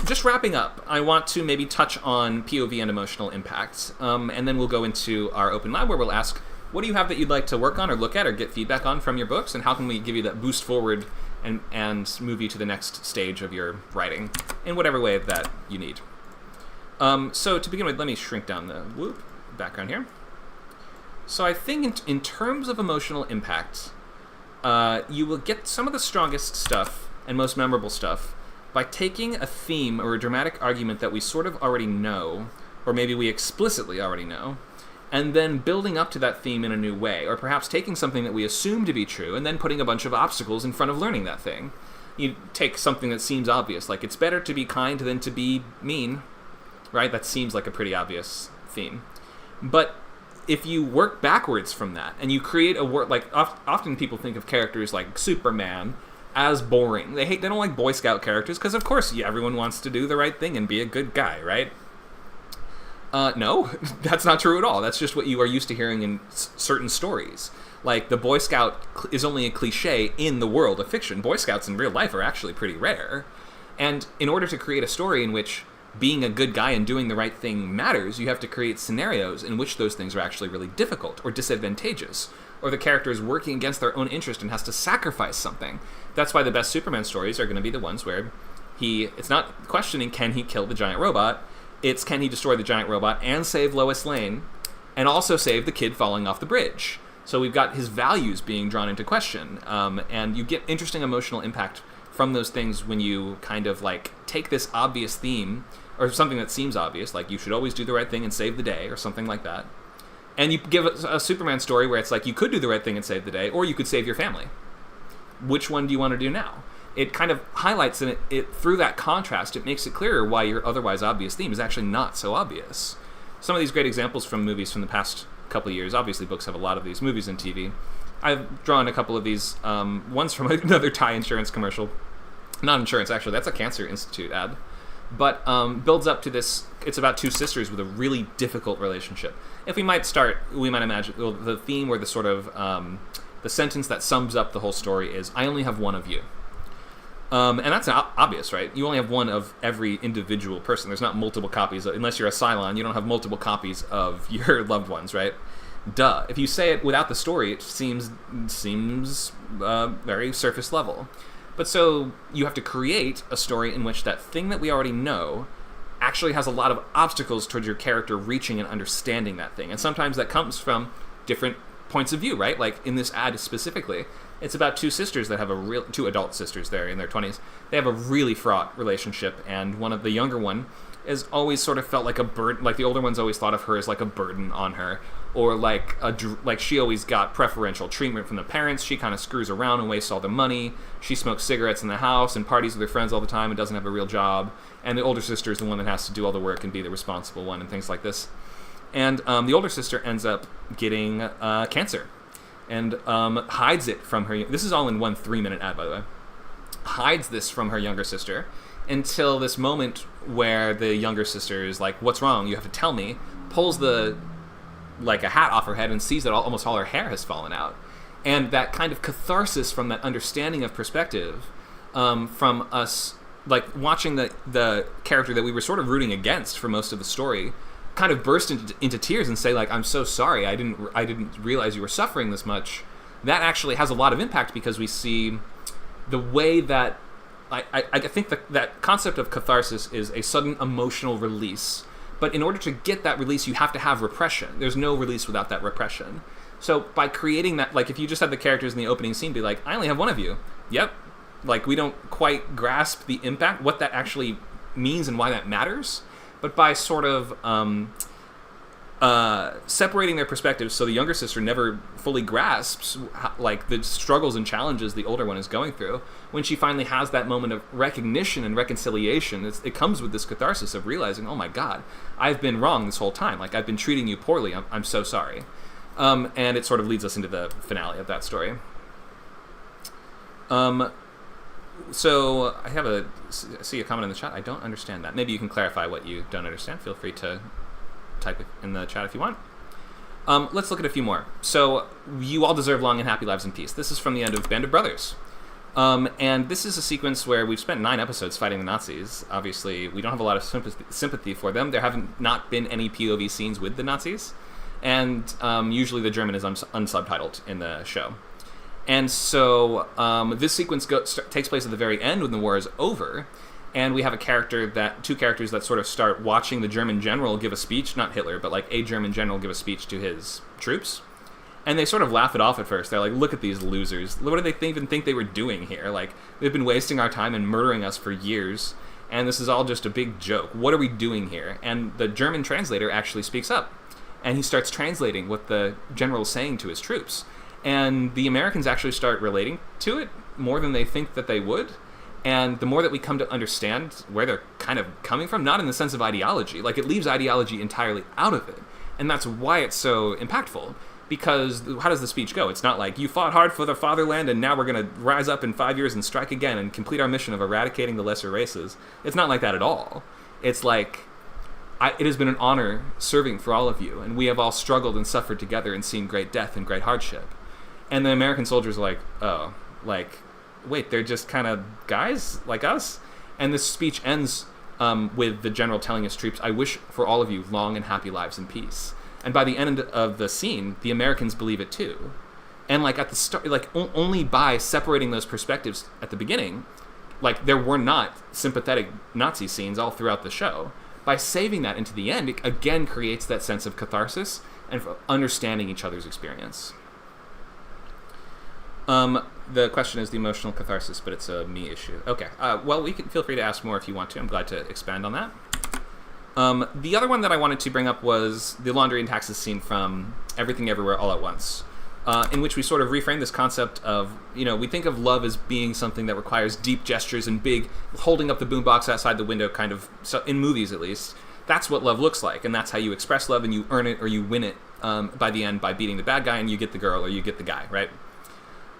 just wrapping up, I want to maybe touch on POV and emotional impact, and then we'll go into our open lab where we'll ask, what do you have that you'd like to work on or look at or get feedback on from your books, and how can we give you that boost forward and move you to the next stage of your writing in whatever way that you need. So to begin with, let me shrink down the background here. So I think in terms of emotional impact, you will get some of the strongest stuff and most memorable stuff by taking a theme or a dramatic argument that we sort of already know, or maybe we explicitly already know, and then building up to that theme in a new way, or perhaps taking something that we assume to be true and then putting a bunch of obstacles in front of learning that thing. You take something that seems obvious, like it's better to be kind than to be mean, right? That seems like a pretty obvious theme. But if you work backwards from that and you create a world, like often people think of characters like Superman as boring. They don't like Boy Scout characters because of course everyone wants to do the right thing and be a good guy, right? No, that's not true at all. That's just what you are used to hearing in certain stories. Like, the Boy Scout is only a cliche in the world of fiction. Boy Scouts in real life are actually pretty rare. And in order to create a story in which being a good guy and doing the right thing matters, you have to create scenarios in which those things are actually really difficult or disadvantageous, or the character is working against their own interest and has to sacrifice something. That's why the best Superman stories are going to be the ones where it's not questioning can he kill the giant robot, it's can he destroy the giant robot and save Lois Lane, and also save the kid falling off the bridge. So we've got his values being drawn into question, and you get interesting emotional impact from those things when you kind of like take this obvious theme or something that seems obvious, like you should always do the right thing and save the day, or something like that. And you give a Superman story where it's like you could do the right thing and save the day, or you could save your family. Which one do you want to do now? It kind of highlights it through that contrast. It makes it clearer why your otherwise obvious theme is actually not so obvious. Some of these great examples from movies from the past couple of years. Obviously, books have a lot of these, movies and TV. I've drawn a couple of these. One's from another Thai insurance commercial. Not insurance, actually. That's a Cancer Institute ad. But builds up to this. It's about two sisters with a really difficult relationship. If we might imagine the theme or the sort of the sentence that sums up the whole story is, I only have one of you. And that's obvious, right? You only have one of every individual person. There's not multiple copies. Unless you're a Cylon, you don't have multiple copies of your loved ones, right? Duh. If you say it without the story, it seems very surface level. But so you have to create a story in which that thing that we already know actually has a lot of obstacles towards your character reaching and understanding that thing. And sometimes that comes from different points of view, right? Like in this ad specifically, it's about two sisters that have two adult sisters there in their 20s. They have a really fraught relationship, and the younger one has always sort of felt like a burden. Like the older one's always thought of her as like a burden on her, or like she always got preferential treatment from the parents. She kind of screws around and wastes all the money. She smokes cigarettes in the house and parties with her friends all the time and doesn't have a real job. And the older sister is the one that has to do all the work and be the responsible one and things like this. And the older sister ends up getting cancer and hides it from her. This is all in one 3-minute ad, by the way. Hides this from her younger sister until this moment where the younger sister is like, what's wrong? You have to tell me. Pulls a hat off her head and sees that almost all her hair has fallen out. And that kind of catharsis from that understanding of perspective from us, like watching the character that we were sort of rooting against for most of the story, kind of burst into tears and say, like, I'm so sorry, I didn't realize you were suffering this much. That actually has a lot of impact because we see the way that I think that concept of catharsis is a sudden emotional release. But in order to get that release, you have to have repression. There's no release without that repression. So by creating that, like if you just had the characters in the opening scene be like, I only have one of you. Yep. Like we don't quite grasp the impact, what that actually means and why that matters. But by sort of separating their perspectives so the younger sister never fully grasps like the struggles and challenges the older one is going through, when she finally has that moment of recognition and reconciliation, it comes with this catharsis of realizing, oh my god, I've been wrong this whole time, like I've been treating you poorly, I'm so sorry. And it sort of leads us into the finale of that story. So I see a comment in the chat. I don't understand that. Maybe you can clarify what you don't understand. Feel free to type it in the chat if you want. Let's look at a few more. So, you all deserve long and happy lives in peace. This is from the end of Band of Brothers. And this is a sequence where we've spent 9 episodes fighting the Nazis. Obviously, we don't have a lot of sympathy for them. There haven't not been any POV scenes with the Nazis. And usually the German is unsubtitled in the show. And so this sequence takes place at the very end when the war is over. And we have two characters that sort of start watching the German general give a speech, not Hitler, but like a German general give a speech to his troops. And they sort of laugh it off at first. They're like, look at these losers. What do they even think they were doing here? Like, they've been wasting our time and murdering us for years. And this is all just a big joke. What are we doing here? And the German translator actually speaks up. And he starts translating what the general is saying to his troops. And the Americans actually start relating to it more than they think that they would. And the more that we come to understand where they're kind of coming from, not in the sense of ideology, like it leaves ideology entirely out of it. And that's why it's so impactful. Because how does the speech go? It's not like, you fought hard for the fatherland and now we're going to rise up in 5 years and strike again and complete our mission of eradicating the lesser races. It's not like that at all. It's like, it has been an honor serving for all of you, and we have all struggled and suffered together and seen great death and great hardship. And the American soldiers are like, oh, like, wait, they're just kind of guys like us? And this speech ends with the general telling his troops, I wish for all of you long and happy lives in peace. And by the end of the scene, the Americans believe it too. And like at the start, like only by separating those perspectives at the beginning, like there were not sympathetic Nazi scenes all throughout the show. By saving that into the end, it again creates that sense of catharsis and understanding each other's experience. The question is the emotional catharsis, but it's a me issue. Okay. Well, we can feel free to ask more if you want to. I'm glad to expand on that. The other one that I wanted to bring up was the laundry and taxes scene from Everything Everywhere All at Once, in which we sort of reframe this concept of, we think of love as being something that requires deep gestures and big, holding up the boombox outside the window kind of, so in movies at least. That's what love looks like, and that's how you express love, and you earn it or you win it by the end by beating the bad guy, and you get the girl or you get the guy, right?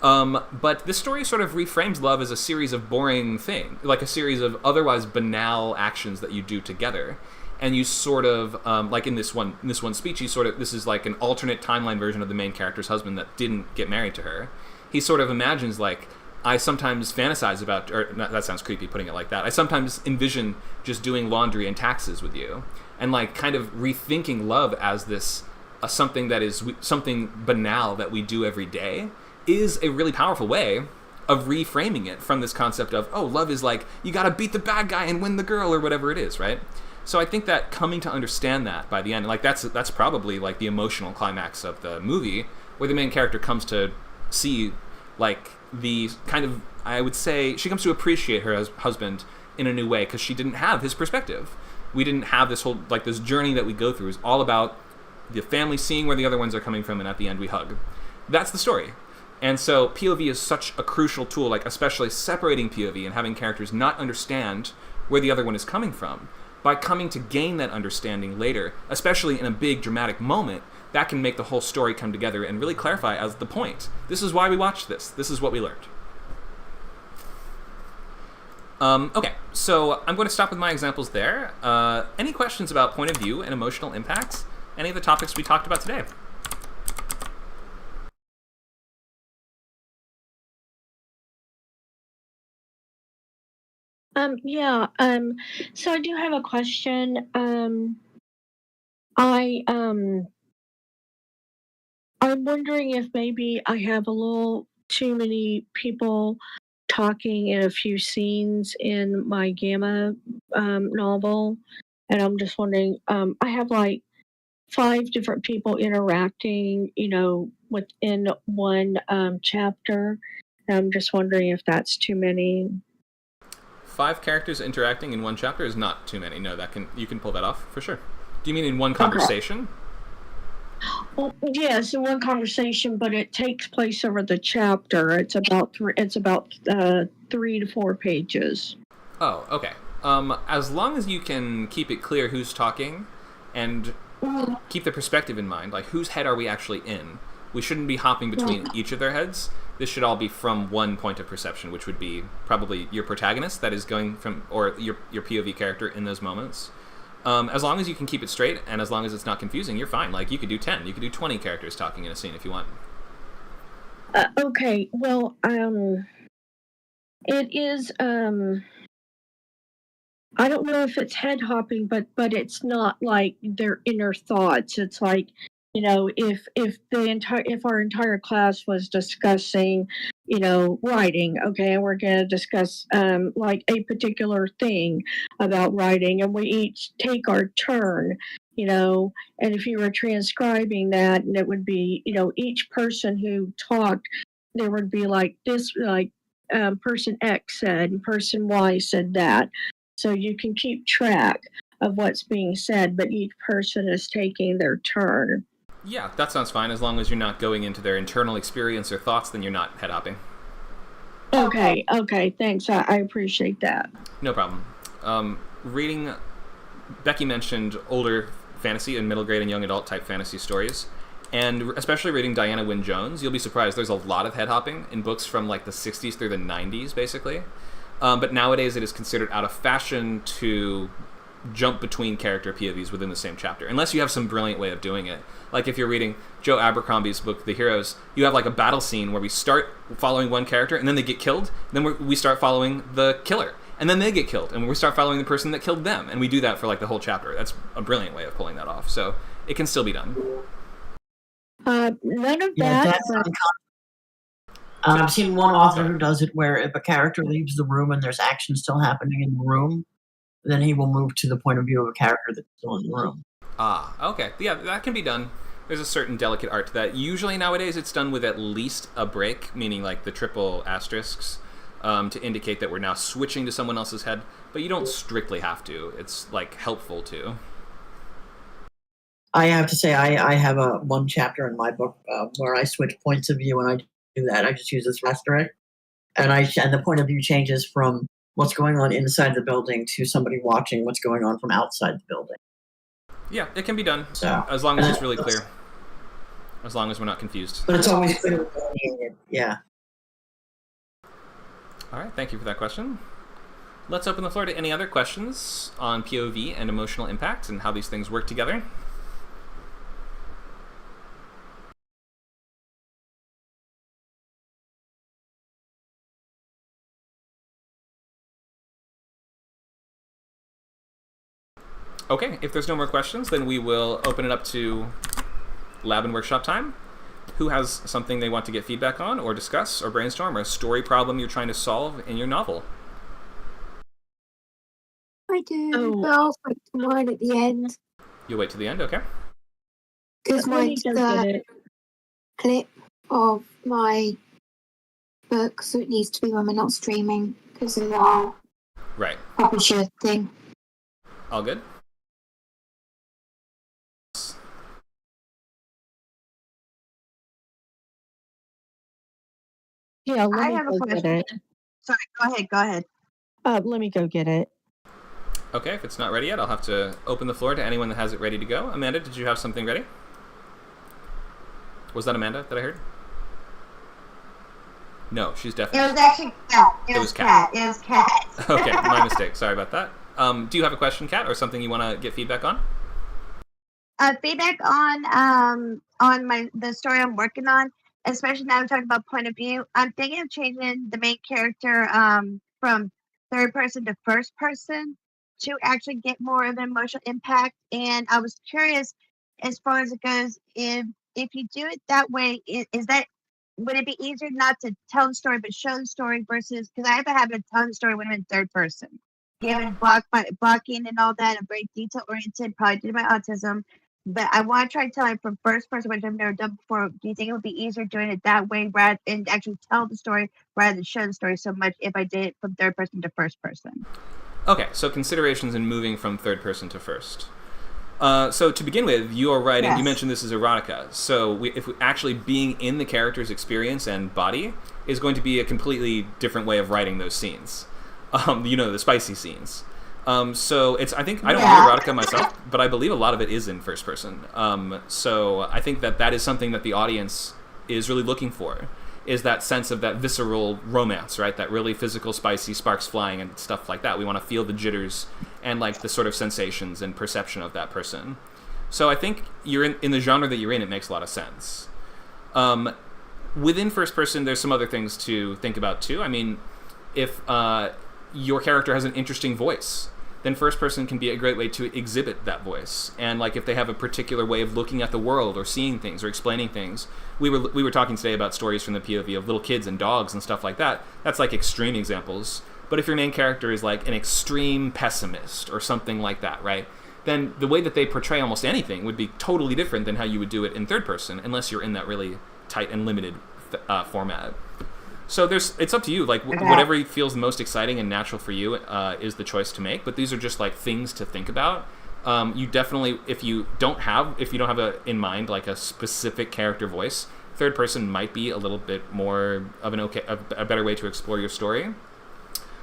But this story sort of reframes love as a series of boring things, like a series of otherwise banal actions that you do together. And you sort of, like in this one speech, this is like an alternate timeline version of the main character's husband that didn't get married to her. He sort of imagines, like, I sometimes fantasize about, or not, that sounds creepy putting it like that, I sometimes envision just doing laundry and taxes with you. And like kind of rethinking love as this, something that is something banal that we do every day is a really powerful way of reframing it from this concept of, oh, love is like, you gotta beat the bad guy and win the girl or whatever it is, right? So I think that coming to understand that by the end, like that's probably like the emotional climax of the movie, where the main character comes to see like the kind of, I would say, she comes to appreciate her husband in a new way because she didn't have his perspective. We didn't have this whole, like this journey that we go through is all about the family seeing where the other ones are coming from, and at the end we hug. That's the story. And so POV is such a crucial tool, like especially separating POV and having characters not understand where the other one is coming from. By coming to gain that understanding later, especially in a big dramatic moment, that can make the whole story come together and really clarify as the point. This is why we watched this. This is what we learned. Okay, so I'm going to stop with my examples there. Any questions about point of view and emotional impacts? Any of the topics we talked about today? Yeah. So I do have a question. I'm wondering if maybe I have a little too many people talking in a few scenes in my Gamma novel, and I'm just wondering. I have like 5 different people interacting, within one chapter. And I'm just wondering if that's too many. 5 characters interacting in one chapter is not too many. No, you can pull that off for sure. Do you mean in one conversation? Well, yes, in one conversation, but it takes place over the chapter. It's about 3 to 4 pages. Oh, okay. As long as you can keep it clear who's talking and keep the perspective in mind, like whose head are we actually in? We shouldn't be hopping between each of their heads. This should all be from one point of perception, which would be probably your protagonist that is going from, or your POV character in those moments. As long as you can keep it straight, and as long as it's not confusing, you're fine. Like, you could do 10, you could do 20 characters talking in a scene if you want. Okay, well, it is, I don't know if it's head hopping, but it's not like their inner thoughts. It's like, if our entire class was discussing, writing, okay, and we're going to discuss like a particular thing about writing, and we each take our turn, and if you were transcribing that, and it would be, each person who talked, there would be like this, like person X said, and person Y said that. So you can keep track of what's being said, but each person is taking their turn. Yeah, that sounds fine. As long as you're not going into their internal experience or thoughts, then you're not head hopping. Okay, thanks. I appreciate that. No problem. Reading, Becky mentioned older fantasy and middle grade and young adult type fantasy stories. And especially reading Diana Wynne Jones, you'll be surprised there's a lot of head hopping in books from like the 60s through the 90s, basically. But nowadays it is considered out of fashion to jump between character POVs within the same chapter, unless you have some brilliant way of doing it. Like if you're reading Joe Abercrombie's book, The Heroes, you have like a battle scene where we start following one character, and then they get killed, then we start following the killer, and then they get killed, and we start following the person that killed them, and we do that for like the whole chapter. That's a brilliant way of pulling that off, so it can still be done. None of that. I've seen one author who does it where if a character leaves the room and there's action still happening in the room, then he will move to the point of view of a character that's still in the room. Ah, okay. Yeah, that can be done. There's a certain delicate art to that. Usually nowadays it's done with at least a break, meaning like the triple asterisks. to indicate that we're now switching to someone else's head, but you don't strictly have to. It's like helpful to. I have to say, I have one chapter in my book where I switch points of view, and I do that. I just use this asterisk, and the point of view changes from what's going on inside the building to somebody watching what's going on from outside the building. Yeah, it can be done, So, as long as it's really clear. As long as we're not confused. But it's always clear. Yeah. All right, thank you for that question. Let's open the floor to any other questions on POV and emotional impact and how these things work together. Okay, if there's no more questions, then we will open it up to lab and workshop time. Who has something they want to get feedback on or discuss or brainstorm, or a story problem you're trying to solve in your novel? I do. Oh. But I'll wait for mine at the end. You'll wait to the end, okay? Because Let me mine's go the get it. clip of my book, so it needs to be when we're not streaming because of our Right. publisher thing. All good? Yeah, I let me have a go get question. it. Sorry, go ahead. Let me go get it. Okay, if it's not ready yet, I'll have to open the floor to anyone that has it ready to go. Amanda, did you have something ready? Was that Amanda that I heard? No, she's It definitely... was actually Cat. It was Kat. It was Cat. Okay, my mistake. Sorry about that. Do you have a question, Kat, or something you want to get feedback on? Feedback on the story I'm working on, especially now we're talking about point of view. I'm thinking of changing the main character from third person to first person to actually get more of an emotional impact. And I was curious, as far as it goes, if you do it that way, would it be easier not to tell the story but show the story versus, because I have a habit of telling the story when I'm in third person, given blocking and all that. I'm very detail oriented, probably due to my autism. But I want to try to tell it from first person, which I've never done before. Do you think it would be easier doing it that way, rather and actually tell the story rather than show the story so much if I did it from third person to first person? Okay, so considerations in moving from third person to first. So to begin with, you are writing, Yes. You mentioned this is erotica. So if actually being in the character's experience and body is going to be a completely different way of writing those scenes. The spicy scenes. So I think I don't read erotica myself, but I believe a lot of it is in first person. So I think that is something that the audience is really looking for, is that sense of that visceral romance, right? That really physical, spicy, sparks flying and stuff like that. We want to feel the jitters and like the sort of sensations and perception of that person. So I think you're in the genre that you're in, it makes a lot of sense. Within first person, there's some other things to think about too. I mean, if your character has an interesting voice, then first person can be a great way to exhibit that voice. And like if they have a particular way of looking at the world or seeing things or explaining things, we were talking today about stories from the POV of little kids and dogs and stuff like that. That's like extreme examples. But if your main character is like an extreme pessimist or something like that, right? Then the way that they portray almost anything would be totally different than how you would do it in third person, unless you're in that really tight and limited format. So it's up to you. Like whatever feels most exciting and natural for you is the choice to make. But these are just like things to think about. You definitely, if you don't have in mind like a specific character voice, third person might be a little bit more of a better way to explore your story.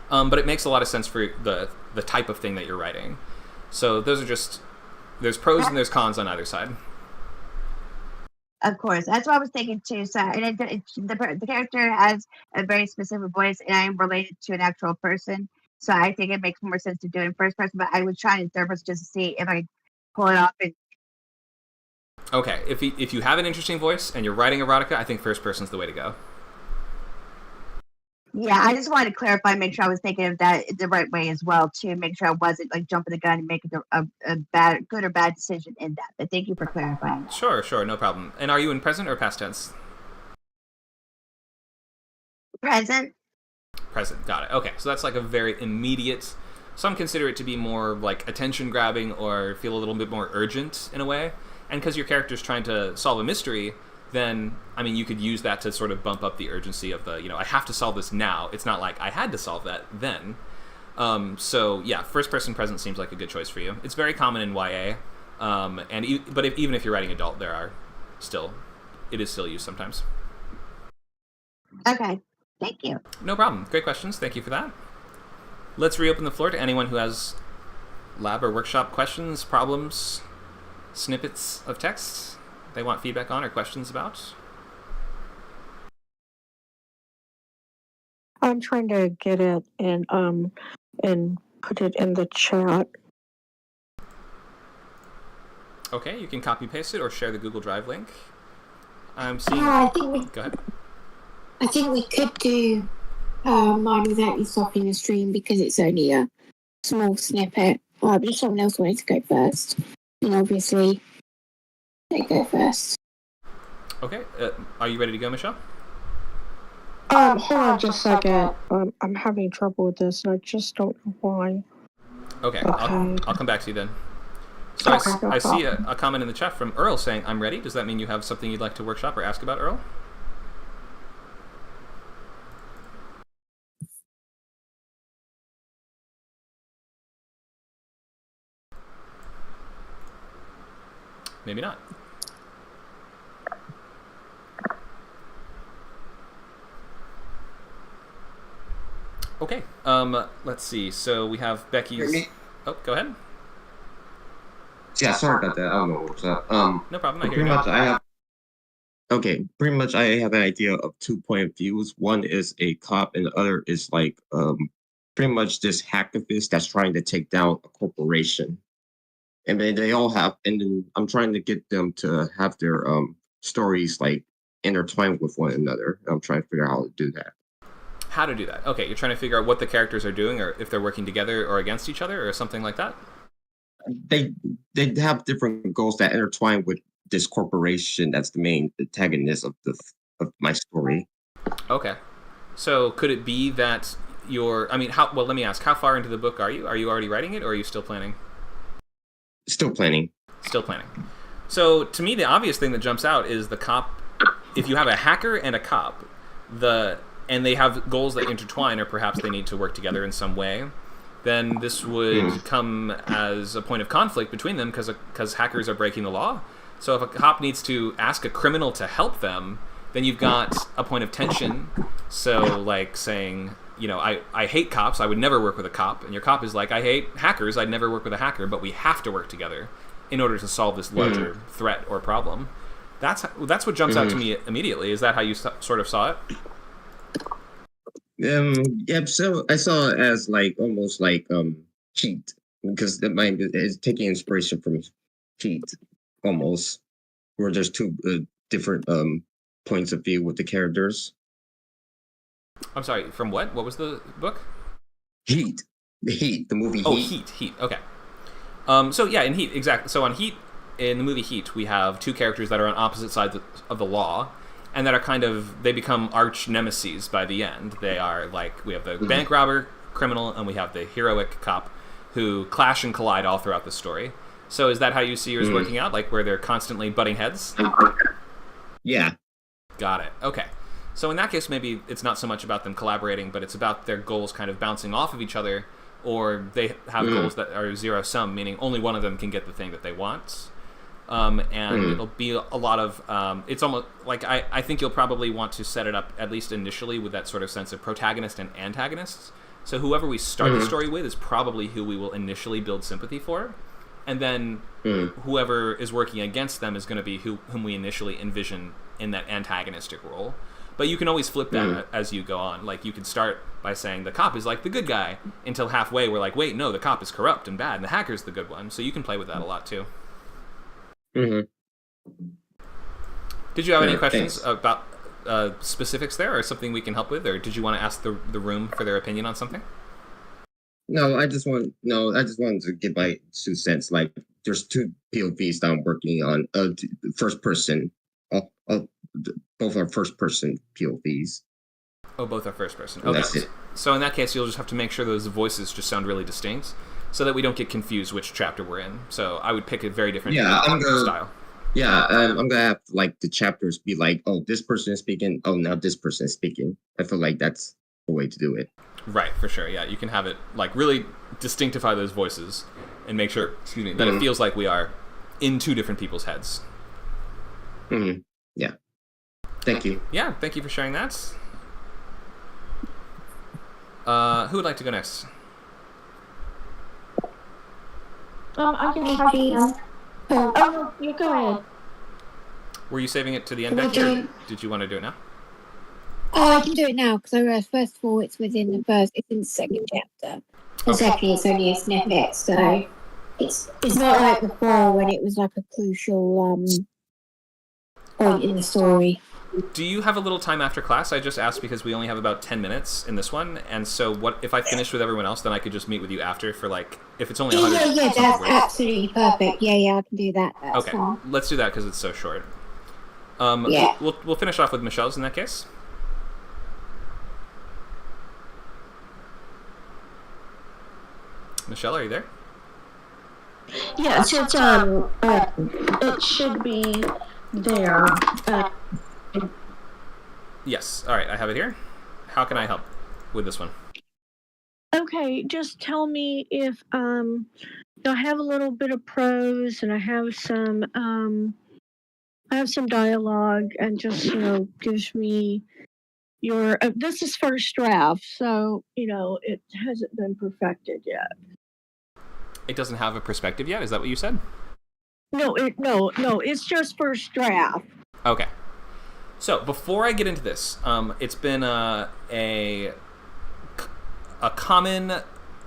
But it makes a lot of sense for the type of thing that you're writing. So there's pros and there's cons on either side. Of course, that's what I was thinking too. So, and the character has a very specific voice, and I am related to an actual person. So I think it makes more sense to do it in first person. But I would try in third person just to see if I pull it off. Okay, if you have an interesting voice and you're writing erotica, I think first person's the way to go. Yeah, I just wanted to clarify, make sure I was thinking of that the right way as well, to make sure I wasn't like jumping the gun and making a good or bad decision in that. But thank you for clarifying that. Sure, no problem. And are you in present or past tense? Present. Present, got it. Okay, so that's like a very immediate. Some consider it to be more like attention grabbing or feel a little bit more urgent in a way. And because your character's trying to solve a mystery, then, I mean, you could use that to sort of bump up the urgency of the, I have to solve this now. It's not like I had to solve that then. So, yeah, first-person present seems like a good choice for you. It's very common in YA, even if you're writing adult, it is still used sometimes. Okay, thank you. No problem. Great questions. Thank you for that. Let's reopen the floor to anyone who has lab or workshop questions, problems, snippets of text they want feedback on or questions about. I'm trying to get it and put it in the chat. Okay, you can copy paste it or share the Google Drive link. I'm seeing. I think Go ahead. I think we could do mine without you stopping the stream because it's only a small snippet. But if someone else wanted to go first, then obviously they go first. Okay, are you ready to go, Michelle? Hold on just a second. I'm having trouble with this, and I just don't know why. Okay, I'll come back to you then. So Okay, I see a comment in the chat from Earl saying, I'm ready. Does that mean you have something you'd like to workshop or ask about, Earl? Maybe not. Okay, let's see. So we have Becky's... Oh, go ahead. Yeah, sorry about that. I don't know what's up. No problem. I hear pretty you. much pretty much I have an idea of 2 point of views. One is a cop and the other is like pretty much this hacktivist that's trying to take down a corporation. And then they all have, and then I'm trying to get them to have their stories like intertwined with one another. I'm trying to figure out how to do that. How to do that? Okay, you're trying to figure out what the characters are doing, or if they're working together or against each other, or something like that. They have different goals that intertwine with this corporation. That's the main antagonist of my story. Okay, so could it be that let me ask, how far into the book are you? Are you already writing it, or are you still planning? Still planning. Still planning. So to me, the obvious thing that jumps out is the cop. If you have a hacker and a cop, and they have goals that intertwine, or perhaps they need to work together in some way, then this would come as a point of conflict between them because hackers are breaking the law. So if a cop needs to ask a criminal to help them, then you've got a point of tension. So like saying, I hate cops, I would never work with a cop. And your cop is like, I hate hackers, I'd never work with a hacker, but we have to work together in order to solve this larger threat or problem. That's what jumps out to me immediately. Is that how you sort of saw it? Yeah, so I saw it as like almost like cheat, because the mind is taking inspiration from cheat almost, where there's two different points of view with the characters. I'm sorry, from what? What was the book? Heat. The movie Heat. Oh, Heat. Okay. So yeah, in Heat, exactly. So on Heat, in the movie Heat, we have two characters that are on opposite sides of the law, and that are they become arch nemeses by the end. They are like, we have the bank robber criminal, and we have the heroic cop, who clash and collide all throughout the story. So is that how you see yours working out? Like where they're constantly butting heads? Yeah. Got it. Okay. So in that case, maybe it's not so much about them collaborating, but it's about their goals kind of bouncing off of each other, or they have goals that are zero-sum, meaning only one of them can get the thing that they want. And it'll be a lot of, it's almost like, I think you'll probably want to set it up, at least initially, with that sort of sense of protagonist and antagonists. So whoever we start the story with is probably who we will initially build sympathy for. And then whoever is working against them is going to be whom we initially envision in that antagonistic role. But you can always flip that as you go on. Like, you can start by saying the cop is like the good guy, until halfway we're like, wait, no, the cop is corrupt and bad, and the hacker's the good one. So you can play with that a lot, too. Did you have any questions about specifics there, or something we can help with, or did you want to ask the room for their opinion on something? No, I just wanted to give my 2 cents. Like, there's 2 POVs that I'm working on. First person. Both are first person POVs. Oh, both are first person. Okay. That's it. So in that case, you'll just have to make sure those voices just sound really distinct, so that we don't get confused which chapter we're in. So I would pick a very different style. Yeah, I'm gonna have like the chapters be like, oh, this person is speaking. Oh, now this person is speaking. I feel like that's the way to do it. Right, for sure. Yeah, you can have it like really distinctify those voices and make sure, excuse me, that it feels like we are in two different people's heads. Yeah. Thank you. Yeah, thank you for sharing that. Who would like to go next? I can have Oh, you go ahead. Were you saving it to the end, Becky, or did you want to do it now? Oh, I can do it now because I realized first of all it's it's in the second chapter. And secondly, it's only a snippet, so it's not like before when it was like a crucial point in the story. Do you have a little time after class? I just asked because we only have about 10 minutes in this one, and so what if I finished with everyone else, then I could just meet with you after for like, if it's only 100. Yeah, that's absolutely perfect. Yeah, I can do that. That's okay, fine. Let's do that because it's so short. Yeah. We'll finish off with Michelle's in that case. Michelle, are you there? Yes, it should be there. Yes. All right, I have it here. How can I help with this one? Okay, just tell me if I have a little bit of prose and I have some dialogue, and just gives me your this is first draft, so it hasn't been perfected yet. It doesn't have a perspective yet. Is that what you said? No, it's just first draft. Okay. So before I get into this, it's been a common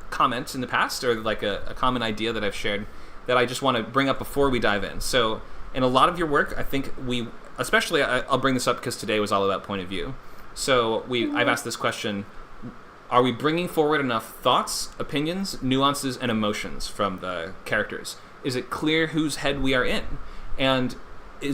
comment in the past, or like a common idea that I've shared that I just want to bring up before we dive in. So in a lot of your work, I think especially I'll bring this up because today was all about point of view. So I've asked this question: are we bringing forward enough thoughts, opinions, nuances, and emotions from the characters? Is it clear whose head we are in? And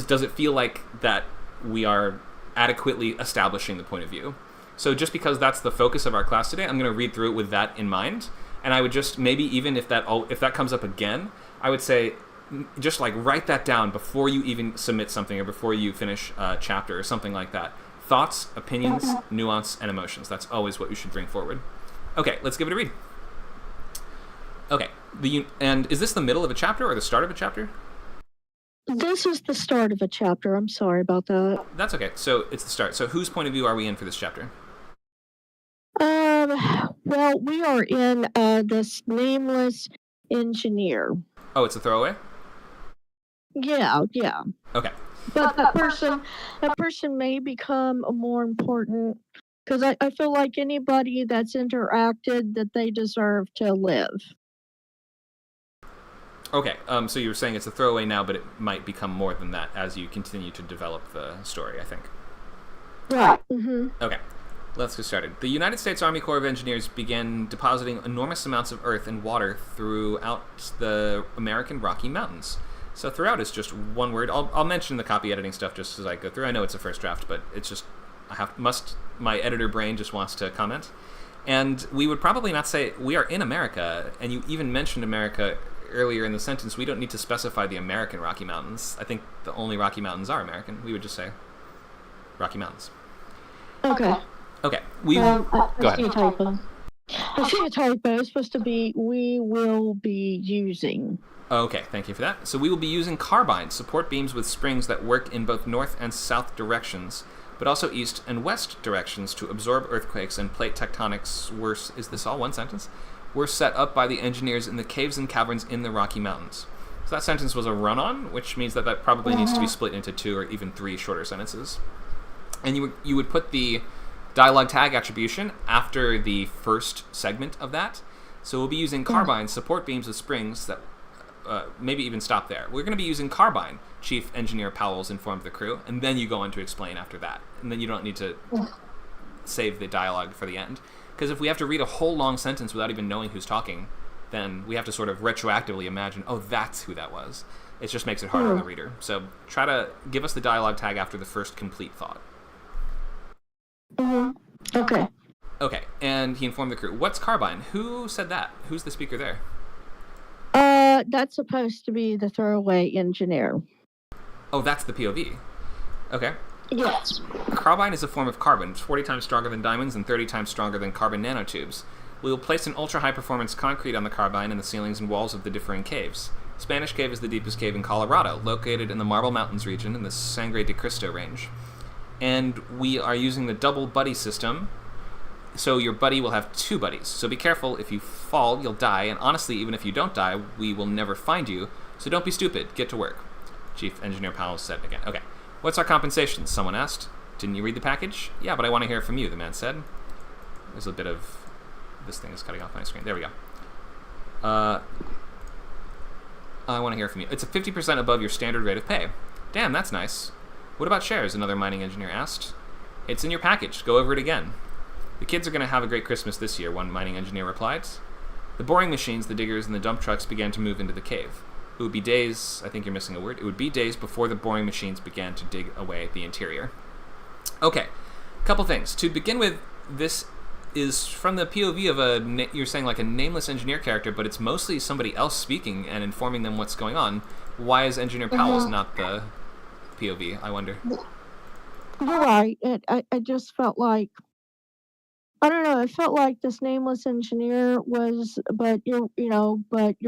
does it feel like that we are adequately establishing the point of view? So just because that's the focus of our class today, I'm going to read through it with that in mind. And I would just maybe even if that comes up again, I would say just like write that down before you even submit something or before you finish a chapter or something like that. Thoughts, opinions, nuance, and emotions. That's always what you should bring forward. Okay, let's give it a read. Okay, and is this the middle of a chapter or the start of a chapter? This is the start of a chapter. I'm sorry about that. That's okay. So it's the start. So whose point of view are we in for this chapter? Well, we are in this nameless engineer. Oh, it's a throwaway? Yeah. Okay. But that person may become more important, because I feel like anybody that's interacted, that they deserve to live. Okay, so you were saying it's a throwaway now, but it might become more than that as you continue to develop the story, I think. Right. Mm-hmm. Okay, let's get started. The United States Army Corps of Engineers began depositing enormous amounts of earth and water throughout the American Rocky Mountains. So throughout is just one word. I'll mention the copy editing stuff just as I go through. I know it's a first draft, but it's just my editor brain just wants to comment. And we would probably not say we are in America, and you even mentioned America earlier in the sentence. We don't need to specify the American Rocky Mountains. I think the only Rocky Mountains are American. We would just say Rocky Mountains. Okay. Okay. Go ahead. I see a typo. It's supposed to be we will be using. Okay, thank you for that. So we will be using carbine support beams with springs that work in both north and south directions, but also east and west directions to absorb earthquakes and plate tectonics. Is this all one sentence? Were set up by the engineers in the caves and caverns in the Rocky Mountains. So that sentence was a run-on, which means that probably needs to be split into 2 or even 3 shorter sentences. And you would put the dialogue tag attribution after the first segment of that. So we'll be using carbine support beams with springs that maybe even stop there. We're going to be using carbine, Chief Engineer Powell's informed the crew, and then you go on to explain after that. And then you don't need to save the dialogue for the end. Because if we have to read a whole long sentence without even knowing who's talking, then we have to sort of retroactively imagine, oh, that's who that was. It just makes it harder on the reader. So try to give us the dialogue tag after the first complete thought. Okay. Okay, and he informed the crew. What's carbine? Who said that? Who's the speaker there? That's supposed to be the throwaway engineer. Oh, that's the POV. Okay. Yes. Carbide is a form of carbon. It's 40 times stronger than diamonds and 30 times stronger than carbon nanotubes. We will place an ultra-high-performance concrete on the carbide in the ceilings and walls of the differing caves. Spanish Cave is the deepest cave in Colorado, located in the Marble Mountains region in the Sangre de Cristo range. And we are using the double buddy system, so your buddy will have 2 buddies. So be careful, if you fall, you'll die, and honestly, even if you don't die, we will never find you, so don't be stupid, get to work. Chief Engineer Powell said again. Okay, what's our compensation? Someone asked. Didn't you read the package? Yeah, but I want to hear it from you, the man said. There's a bit of... This thing is cutting off my screen. There we go. I want to hear from you. It's a 50% above your standard rate of pay. Damn, that's nice. What about shares? Another mining engineer asked. It's in your package. Go over it again. The kids are going to have a great Christmas this year, one mining engineer replied. The boring machines, the diggers, and the dump trucks began to move into the cave. It would be days, I think you're missing a word, it would be days before the boring machines began to dig away the interior. Okay, couple things. To begin with, this is from the POV of you're saying like a nameless engineer character, but it's mostly somebody else speaking and informing them what's going on. Why is Engineer Powell's not the POV, I wonder? You're right. I just felt like, I don't know, it felt like this nameless engineer was, but you're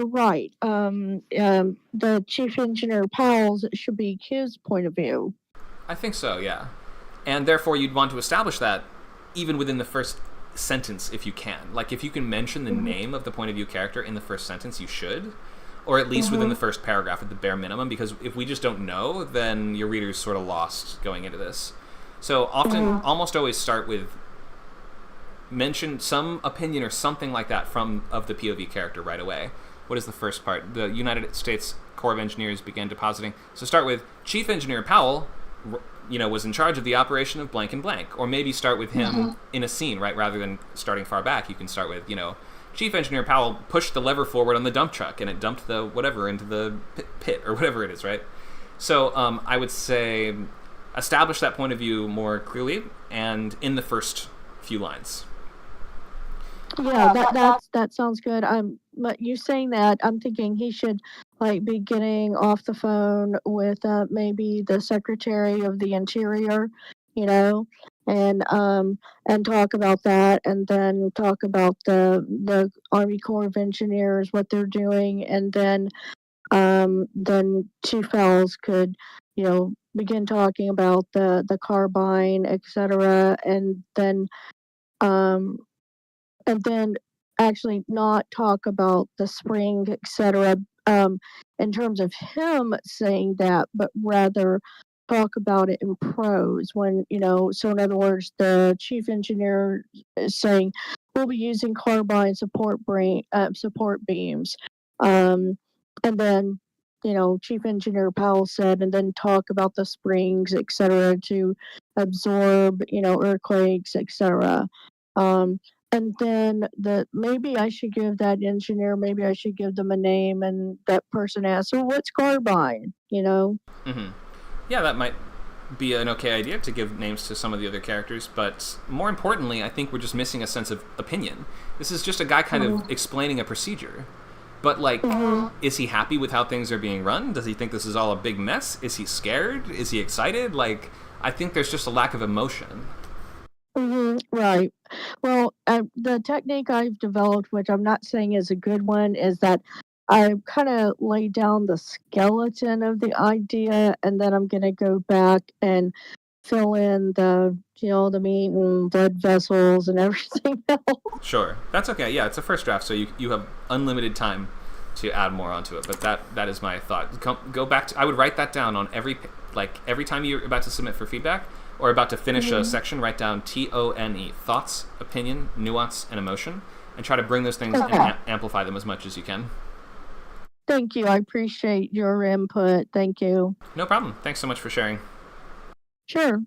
right. The Chief Engineer Powell's should be his point of view. I think so, yeah. And therefore you'd want to establish that even within the first sentence if you can. Like, if you can mention the name of the point of view character in the first sentence, you should. Or at least within the first paragraph at the bare minimum, because if we just don't know, then your reader's sort of lost going into this. So often, almost always start with mention some opinion or something like that of the POV character right away. What is the first part? The United States Corps of Engineers began depositing. So start with Chief Engineer Powell, was in charge of the operation of blank and blank. Or maybe start with him in a scene, right? Rather than starting far back, you can start with, Chief Engineer Powell pushed the lever forward on the dump truck and it dumped the whatever into the pit or whatever it is, right? So I would say establish that point of view more clearly and in the first few lines. Yeah, that sounds good. But you saying that, I'm thinking he should be getting off the phone with maybe the Secretary of the Interior, and talk about that, and then talk about the Army Corps of Engineers, what they're doing, and then Chief Fells could, begin talking about the carbine, etc., and then actually not talk about the spring, etc., in terms of him saying that, but rather talk about it in prose when, so in other words, the chief engineer is saying, we'll be using carbine support beams. And then, Chief Engineer Powell said, and then talk about the springs, etc., to absorb, earthquakes, etc. And then maybe I should give that engineer, maybe I should give them a name, and that person asks, so what's carbine, Mm-hmm. Yeah, that might be an okay idea to give names to some of the other characters, but more importantly, I think we're just missing a sense of opinion. This is just a guy kind of explaining a procedure. But, is he happy with how things are being run? Does he think this is all a big mess? Is he scared? Is he excited? I think there's just a lack of emotion. Right. Well, the technique I've developed, which I'm not saying is a good one, is that I kind of lay down the skeleton of the idea, and then I'm going to go back and fill in the meat and blood vessels and everything else. Sure. That's okay. Yeah, it's a first draft, so you have unlimited time to add more onto it. But that is my thought. Go back to, I would write that down on every time you're about to submit for feedback or about to finish a section, write down TONE, thoughts, opinion, nuance, and emotion, and try to bring those things and amplify them as much as you can. Thank you. I appreciate your input. Thank you. No problem. Thanks so much for sharing. Sure.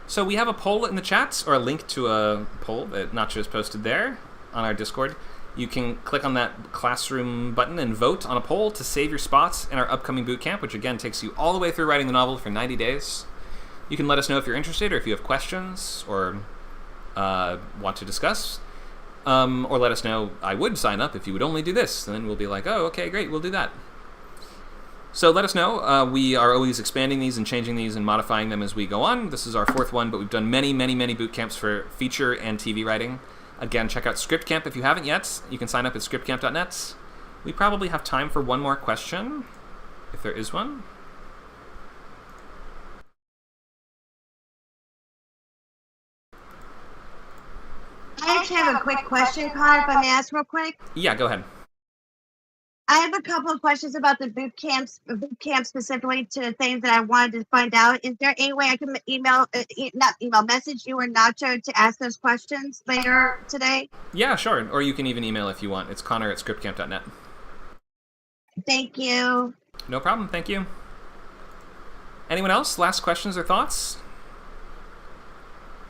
So we have a poll in the chats, or a link to a poll that Nacho has posted there on our Discord. You can click on that classroom button and vote on a poll to save your spots in our upcoming bootcamp, which again takes you all the way through writing the novel for 90 days. You can let us know if you're interested or if you have questions or want to discuss. Or let us know, I would sign up if you would only do this. And then we'll be like, oh, okay, great, we'll do that. So let us know. We are always expanding these and changing these and modifying them as we go on. This is our 4th one, but we've done many, many, many boot camps for feature and TV writing. Again, check out Script Camp if you haven't yet. You can sign up at scriptcamp.net. We probably have time for one more question, if there is one. I actually have a quick question, Connor, if I may ask real quick. Yeah, go ahead. I have a couple of questions about the boot camp specifically to the things that I wanted to find out. Is there any way I can message you or Nacho to ask those questions later today? Yeah, sure. Or you can even email if you want. It's Connor@scriptcamp.net. Thank you. No problem. Thank you. Anyone else? Last questions or thoughts?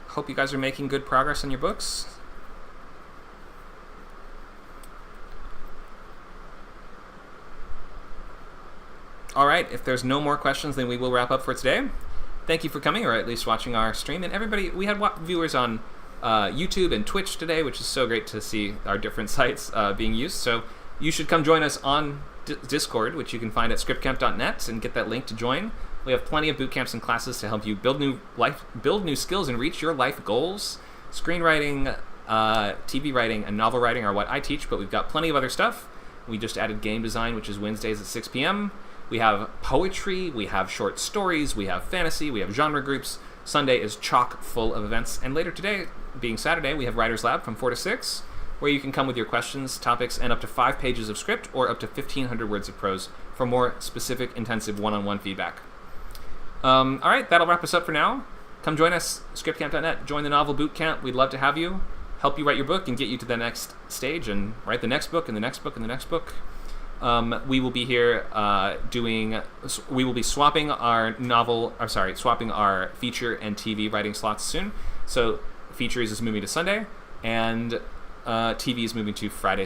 Hope you guys are making good progress on your books. All right, if there's no more questions, then we will wrap up for today. Thank you for coming, or at least watching our stream. And everybody, we had viewers on YouTube and Twitch today, which is so great to see our different sites being used. So you should come join us on Discord, which you can find at scriptcamp.net, and get that link to join. We have plenty of boot camps and classes to help you build new skills and reach your life goals. Screenwriting, TV writing, and novel writing are what I teach, but we've got plenty of other stuff. We just added game design, which is Wednesdays at 6 p.m. We have poetry, we have short stories, we have fantasy, we have genre groups. Sunday is chock full of events. And later today, being Saturday, we have Writer's Lab from 4 to 6, where you can come with your questions, topics, and up to 5 pages of script or up to 1,500 words of prose for more specific, intensive one-on-one feedback. All right, that'll wrap us up for now. Come join us, scriptcamp.net. Join the Novel Bootcamp. We'd love to have you. Help you write your book and get you to the next stage and write the next book and the next book and the next book. We will be here we will be swapping our swapping our feature and TV writing slots soon. So features is moving to Sunday, and TV is moving to Friday.